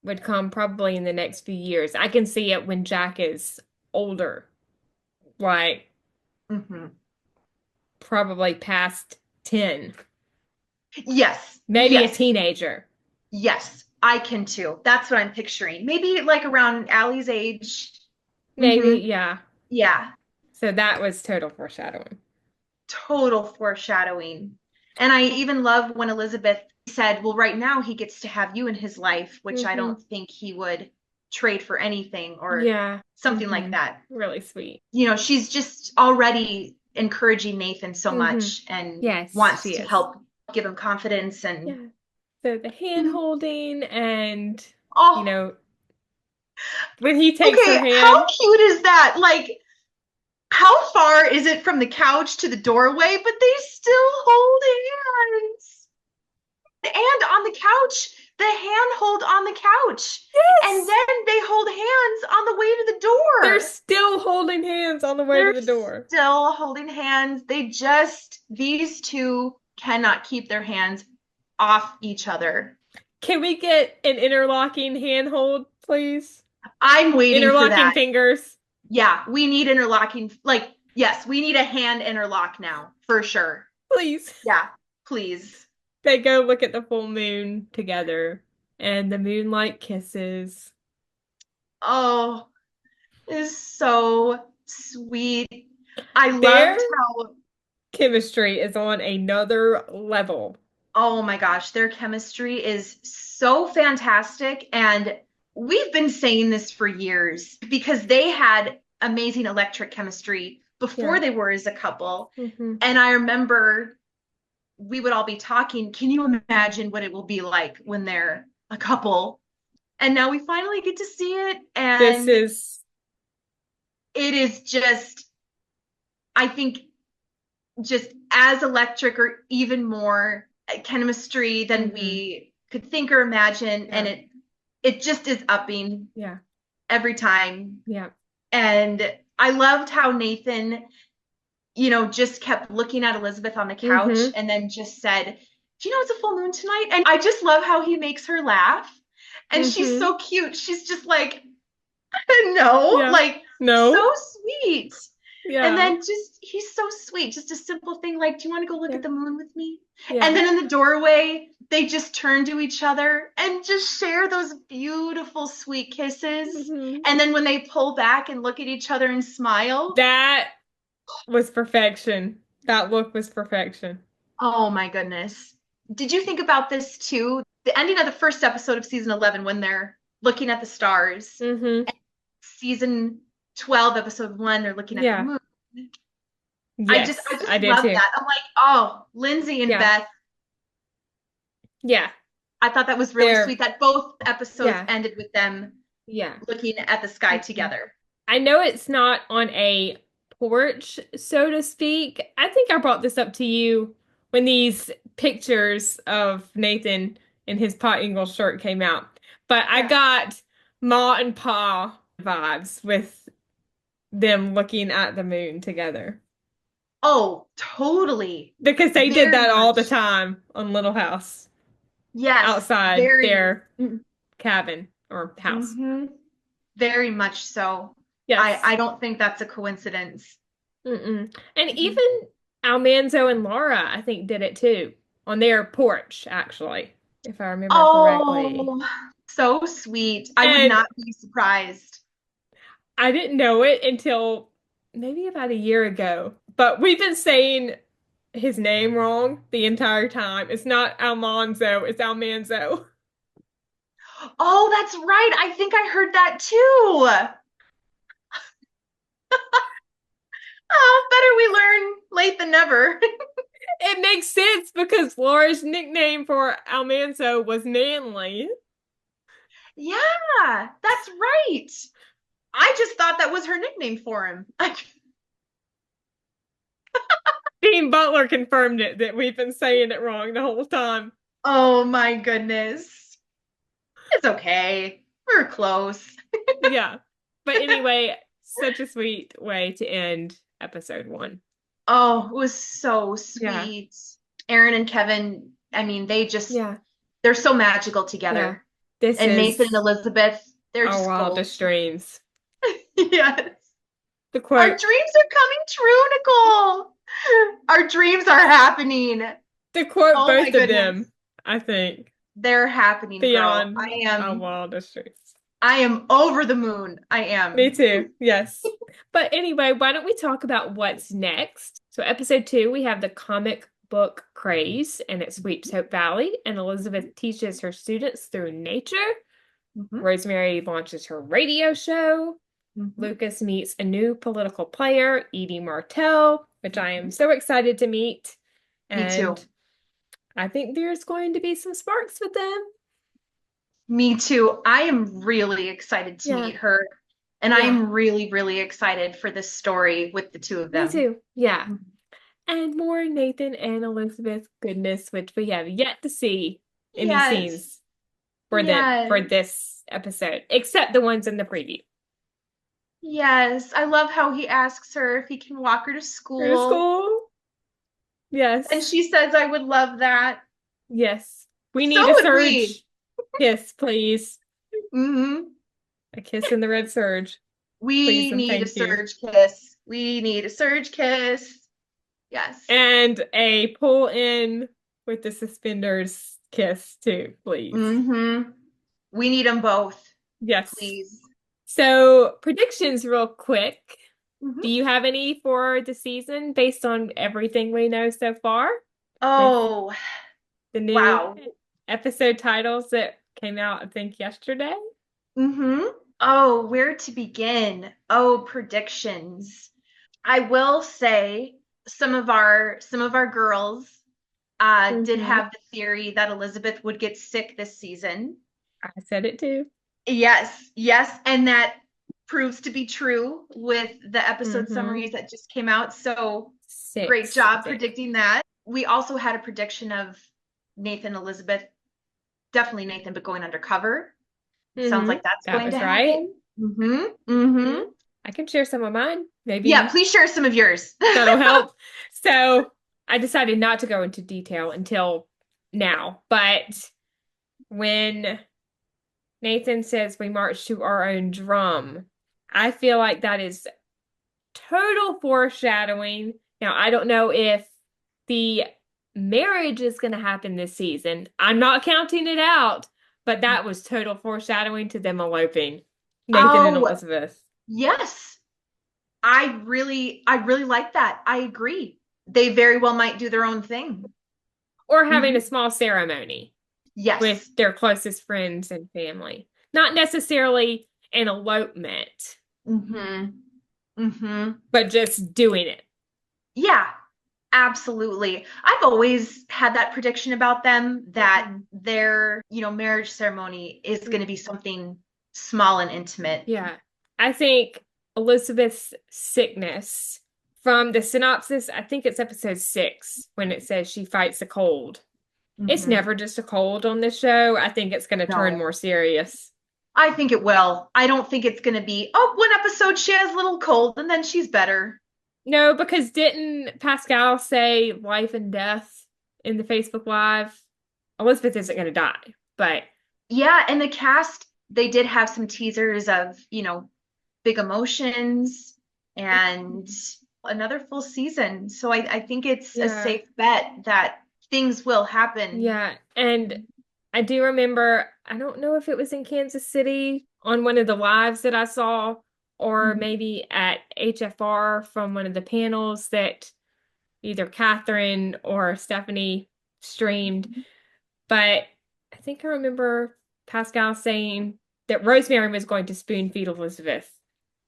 would come probably in the next few years. I can see it when Jack is older, like Hmm. probably past 10, Yes, maybe a yes, teenager. yes. I can too. That's what I'm picturing. Maybe like around Allie's age. Maybe, Hmm. yeah. Yeah, So that was total foreshadowing. total foreshadowing. And I even love when Elizabeth said, well, right now he gets to have you in his life, which I Hmm. don't think he would trade for anything or Yeah. something like Hmm. that. Really sweet. You know, she's just already encouraging Nathan so Hmm. much and Yes, wants she to is. help give him confidence and Yeah. So the hand holding and, you oh, know, when he takes her okay, how hand, cute is that? Like, how far is it from the couch to the doorway? But they still hold hands. And on the couch, the handhold on the couch. And yes, then they hold hands on the way to the they're door. still holding hands on the way to They're the door. still holding hands. These two cannot keep their hands off each other. Can we get an interlocking handhold, please? I'm waiting for Interlocking that. fingers, Yeah, we need interlocking. Like, yes, we need a hand interlock now for sure. please. Yeah, please. They go look at the full moon together, and the moonlight kisses. Oh, is so sweet. I Their loved how, chemistry is on another level. oh my gosh, their chemistry is so fantastic. And we've been saying this for years because they had amazing electric chemistry before Yeah. they were as a couple. Hmm. And I remember we would all be talking. Can you imagine what it will be like when they're a couple? And now we finally get to see it. This And is, it is just, I think, just as electric or even more chemistry than hmm we could think or imagine. And yeah, it just is upping yeah, every time. yeah. And I loved how Nathan, you know, just kept looking at Elizabeth on the couch Hmm. and then just said, do you know it's a full moon tonight? And I just love how he makes her laugh. And she's Hmm. so cute. She's just like, no, Yeah. like No. so sweet. And Yeah. then just, he's so sweet. Just a simple thing like, do you want to go look Yeah. at the moon with me? And Yeah. then in the doorway, they just turn to each other and just share those beautiful, sweet kisses. Hmm. And then when they pull back and look at each other and smile, That was perfection. That look was perfection. oh my goodness. Did you think about this too? The ending of the first episode of season 11 when they're looking at the stars, Hmm. season 12, episode 1, they're looking at the Yeah. moon. I Yes, just I did love too. that. I'm like, oh, Lindsay and Yeah. Beth. Yeah. I thought that was really They're, sweet that both episodes yeah. ended with them Yeah. looking at the sky Mhm. together. I know it's not on a porch, so to speak. I think I brought this up to you when these pictures of Nathan in his pot Ingle shirt came out. But I Yeah. got Ma and Pa vibes with them looking at the moon together. Oh, totally. Because they did Very that all the much. time on Little House Yes, outside very. their cabin or house. Mm-hmm. Very much so. Yes. I don't think that's a coincidence. Mm-mm. And Mhm. even Almanzo and Laura, I think, did it too on their porch, actually. if I remember correctly. Oh, so sweet. I would And not be surprised. I didn't know it until maybe about a year ago. But we've been saying his name wrong the entire time. It's not Almanzo, it's Almanzo. Oh, that's right. I think I heard that too. Oh, better we learn late than never. It makes sense because Laura's nickname for Almanzo was Manly. Yeah, that's right. I just thought that was her nickname for him. Dean Butler confirmed it that we've been saying it wrong the whole time. Oh my goodness. It's okay. We're close. Yeah. But anyway, such a sweet way to end episode one. Oh, it was so Yeah. sweet. Aaron and Kevin, I mean, Yeah. they're so magical Yeah. together. This And Nathan and is Elizabeth, they're our just gold. wildest dreams. Yes. The Our quote, dreams are coming true, Nicole. Our dreams are happening. the quote Oh my both of goodness. them, I think, They're happening, girl. beyond our wildest dreams. I am over the moon. I Me am. too. Yes. But anyway, why don't we talk about what's next? So, episode two, we have the comic book craze, and it sweeps Hope Valley, and Elizabeth teaches her students through nature. Mhm, Rosemary launches her radio show. mhm, Lucas meets a new political player, Edie Martell, which I am mhm. so excited to meet. Me too. And I think there's going to be some sparks with them. Me too. I am really excited to Yeah. meet her. And I Yeah. am really, really excited for this story with the two of Me them. too. Yeah. Mhm. And more Nathan and Elizabeth goodness, which we have yet to see in these Yes. scenes for Yes. this episode, except the ones in the preview. Yes. I love how he asks her if he can walk her to Go to school. school. And Yes. she says, I would love that. Yes. We So need a would we. surge kiss, please. Hmm. A kiss in the red surge. Please We and need a thank you. surge kiss. We need a surge kiss. Yes. And a pull in with the suspenders kiss too, please. Hmm. We need them both, Yes. please. So, predictions real quick. Do Hmm. you have any for the season based on everything we know so far with Oh, the new wow. episode titles that came out, I think, yesterday? Hmm. Oh, where to begin? Oh, predictions. I will say some of our girls did Mm-hmm. have the theory that Elizabeth would get sick this season. I said it too. Yes, yes, and that proves to be true with the episode Mm-hmm. summaries that just came out. So great 6, I job think. predicting that. We also had a prediction of Nathan, Elizabeth, definitely Nathan, but going undercover. Sounds Mm-hmm. like that's That going was to right. happen. Mm-hmm. Mm-hmm. Mm-hmm. I can share some of mine. Yeah, Maybe please share some of yours. that'll help. So I decided not to go into detail until now, but when Nathan says we march to our own drum, I feel like that is total foreshadowing. Now, I don't know if the marriage is going to happen this season. I'm not counting it out, but that was total foreshadowing to them eloping, Nathan and Oh, Elizabeth, yes. I really like that. I agree. They very well might do their own thing. or having a Hmm. small ceremony Yes. with their closest friends and family. Not necessarily an elopement, Mm-hmm. Mm-hmm. but just doing it. Yeah, absolutely. I've always had that prediction about them that Mhm. their, marriage ceremony is going to be something small and intimate. Yeah. I think Elizabeth's sickness from the synopsis, I think it's episode 6 when it says she fights a cold. It's Hmm. never just a cold on this show. I think it's going to turn No, more serious. I think it will. I don't think it's going to be, oh, one episode she has a little cold and then she's better. No, because didn't Pascal say life and death in the Facebook Live? Elizabeth isn't going to die, but Yeah, and the cast, they did have some teasers of, big emotions and another full season. So I think it's a yeah, safe bet that things will happen. yeah. And I do remember, I don't know if it was in Kansas City on one of the lives that I saw, or Mhm. maybe at HFR from one of the panels that either Catherine or Stephanie streamed. But I think I remember Pascal saying that Rosemary was going to spoon feed Elizabeth.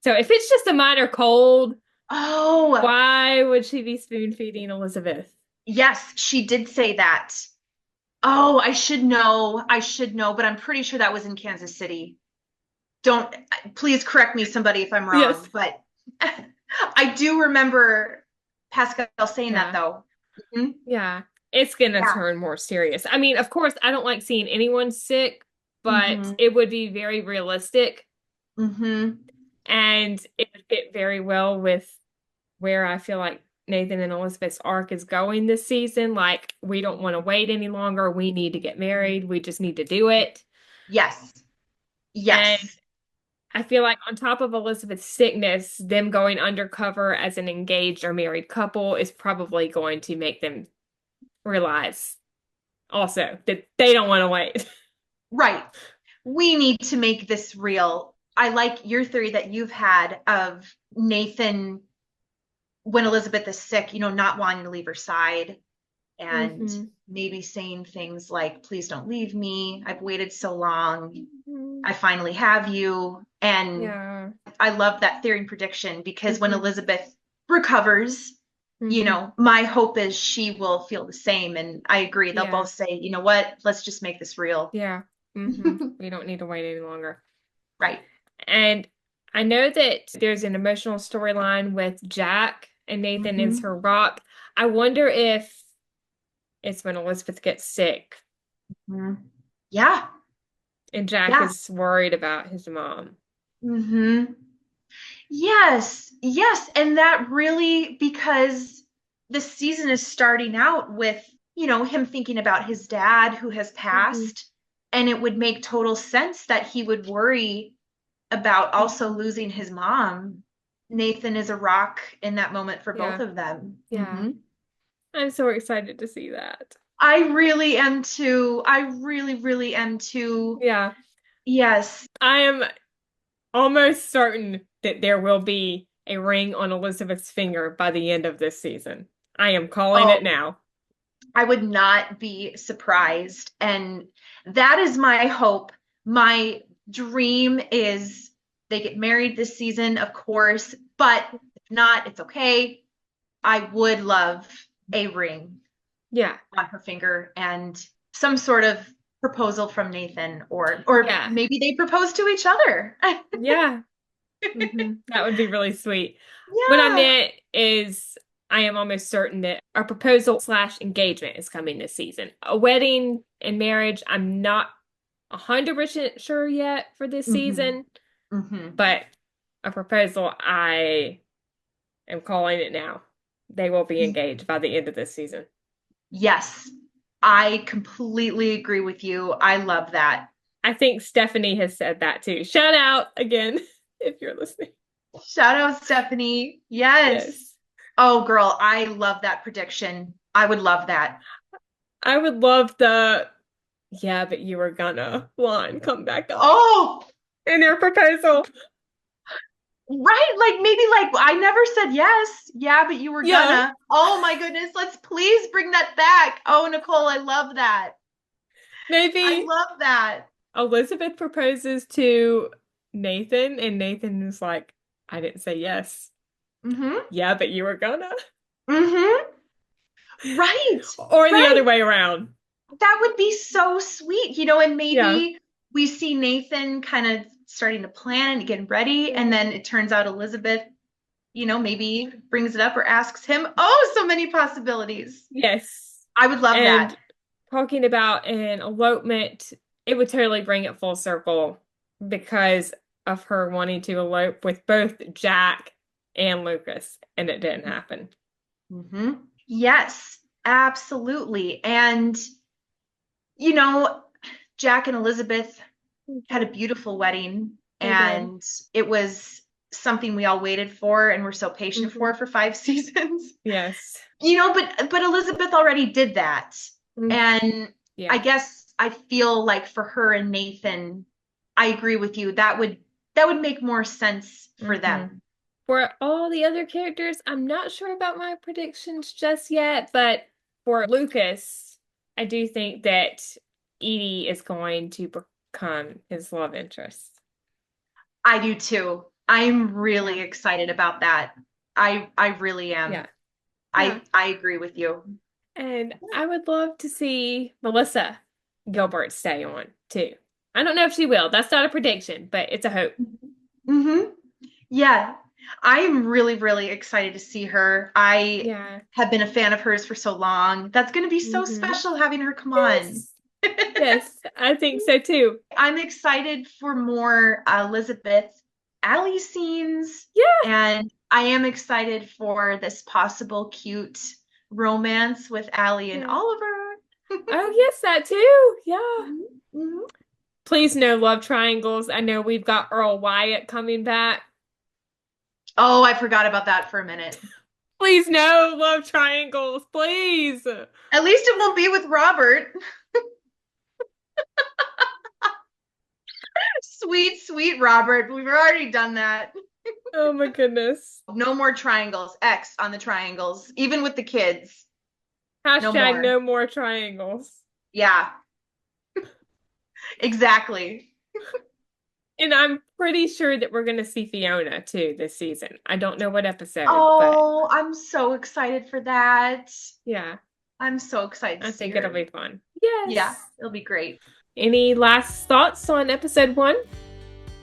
So if it's just a minor cold, Oh, why would she be spoon feeding Elizabeth? yes, she did say that. Oh, I should know. I should know, but I'm pretty sure that was in Kansas City. Don't, please correct me, somebody, if I'm Yes. wrong, but I do remember Pascal saying that Yeah. though. Mhm. Yeah. It's gonna Yeah. turn more serious. I mean, of course, I don't like seeing anyone sick, but Hmm. it would be very realistic Hmm. and it would fit very well with where I feel like Nathan and Elizabeth's arc is going this season. Like, we don't want to wait any longer. We need to get married. We just need to do it. Yes. And Yes. I feel like on top of Elizabeth's sickness, them going undercover as an engaged or married couple is probably going to make them realize also that they don't want to wait. Right. We need to make this real. I like your theory that you've had of Nathan when Elizabeth is sick, not wanting to leave her side and Hmm. maybe saying things like, please don't leave me. I've waited so long. Hmm. I finally have you. And Yeah. I love that theory and prediction because when Hmm. Elizabeth recovers, Hmm. my hope is she will feel the same. And I agree. They'll Yeah. both say, you know what? Let's just make this real. Yeah. We don't need to wait any longer. Right. And I know that there's an emotional storyline with Jack and Nathan is Hmm. her rock. I wonder if it's when Elizabeth gets sick Yeah. and Jack Yeah. is worried about his mom. Hmm. Yes. Yes. And that really, because the season is starting out with, him thinking about his dad who has Hmm. passed. And it would make total sense that he would worry about also Hmm. losing his mom. Nathan is a rock in that moment for both Yeah. of them. Yeah. I'm so excited to see that. I really am too. I really, really am too. Yeah. Yes. I am almost certain that there will be a ring on Elizabeth's finger by the end of this season. I am calling it Oh, now. I would not be surprised. And that is my hope. My dream is they get married this season, of course, but if not, it's okay. I would love a ring Yeah. on her finger and some sort of proposal from Nathan or Yeah. maybe they propose to each other. Yeah. That would be really sweet. What I Yeah. meant is, I am almost certain that our proposal slash engagement is coming this season. A wedding and marriage, I'm not 100% sure yet for this Hmm. season, Hmm. but a proposal, I am calling it now. They will be engaged by the end of this season. Yes, I completely agree with you. I love that. I think Stephanie has said that too. Shout out again if you're listening. Shout out, Stephanie. Yes. Yes. Oh, girl, I love that prediction. I would love that. I would love the yeah, but you were gonna line come back up Oh, in their proposal. right. Like maybe like I never said yes. Yeah, but you were Yeah, gonna. Oh my goodness. Let's please bring that back. Oh, Nicole, I love that. I maybe love that. Elizabeth proposes to Nathan, and Nathan is like, I didn't say yes. Mm-hmm. Yeah, but you were gonna. Mm-hmm. Right. Or the other Right. way around. That would be so sweet, and Yeah. maybe we see Nathan kind of starting to plan and getting ready, and then it turns out Elizabeth, maybe brings it up or asks him. Oh, so many possibilities. Yes. I would love that. And talking about an elopement, it would totally bring it full circle because of her wanting to elope with both Jack and Lucas, and it didn't happen. Hmm. Yes, absolutely. And, you know, Jack and Elizabeth had a beautiful wedding, They did. and it was something we all waited for and were so patient Hmm. for 5 seasons. Yes. But Elizabeth already did that. Mm. And I Yeah. guess I feel like for her and Nathan, I agree with you. That would make more sense for them. For all the other characters, I'm not sure about my predictions just yet, but for Lucas, I do think that Edie is going to become his love interest. I do too. I'm really excited about that. I really am. Yeah. I agree with you. And I would love to see Melissa Gilbert stay on too. I don't know if she will. That's not a prediction, but it's a hope. Yeah. I'm really, really excited to see her. I have been a fan of hers for so long. That's going to be so special having her come on. Yes, I think so too. I'm excited for more Elizabeth Allie scenes. Yeah. And I am excited for this possible cute romance with Allie and Oliver. Oh, yes, that too. Yeah. Please no love triangles. I know we've got Earl Wyatt coming back. Oh, I forgot about that for a minute. Please no love triangles, please. At least it won't be with Robert. Sweet, sweet Robert. We've already done that. Oh my goodness. No more triangles. X on the triangles, even with the kids. Hashtag no more triangles. Yeah. Exactly. And I'm pretty sure that we're going to see Fiona too this season. I don't know what episode. Oh, I'm so excited for that. Yeah. I'm so excited to see think her. it'll be fun. Yes. Yeah, it'll be great. Any last thoughts on episode 1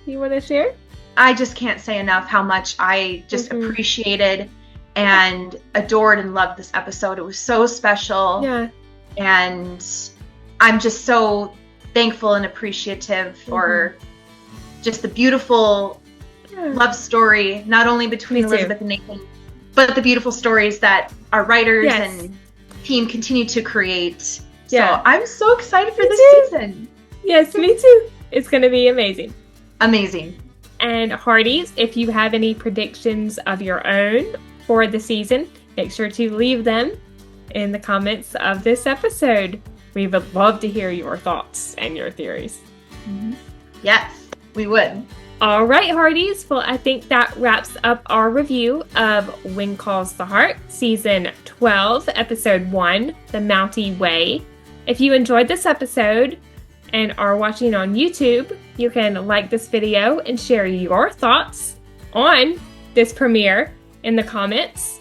you want to share? I just can't say enough how much I just appreciated and adored and loved this episode. It was so special. Yeah. And I'm just so thankful and appreciative for just the beautiful love story, not only between Elizabeth and Nathan, but the beautiful stories that our writers and team continue to create. So I'm so excited for this season. Yes, me too. It's going to be amazing. Amazing. And Hearties, if you have any predictions of your own for the season, make sure to leave them in the comments of this episode. We would love to hear your thoughts and your theories. Yes, we would. All right, Hearties. Well, I think that wraps up our review of When Calls the Heart, Season 12, Episode 1, The Mountie Way. If you enjoyed this episode and are watching on YouTube, you can like this video and share your thoughts on this premiere in the comments.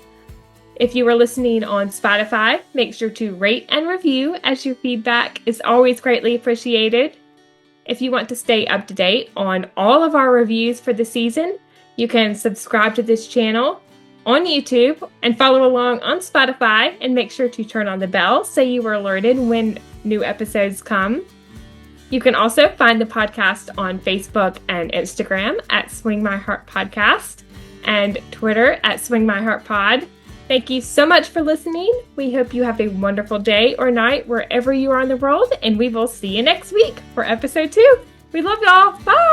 If you are listening on Spotify, make sure to rate and review, as your feedback is always greatly appreciated. If you want to stay up to date on all of our reviews for the season, you can subscribe to this channel on YouTube and follow along on Spotify, and make sure to turn on the bell so you are alerted when new episodes come. You can also find the podcast on Facebook and Instagram at Swing My Heart Podcast and Twitter at Swing My Heart Pod. Thank you so much for listening. We hope you have a wonderful day or night wherever you are in the world, and we will see you next week for episode 2. We love y'all. Bye!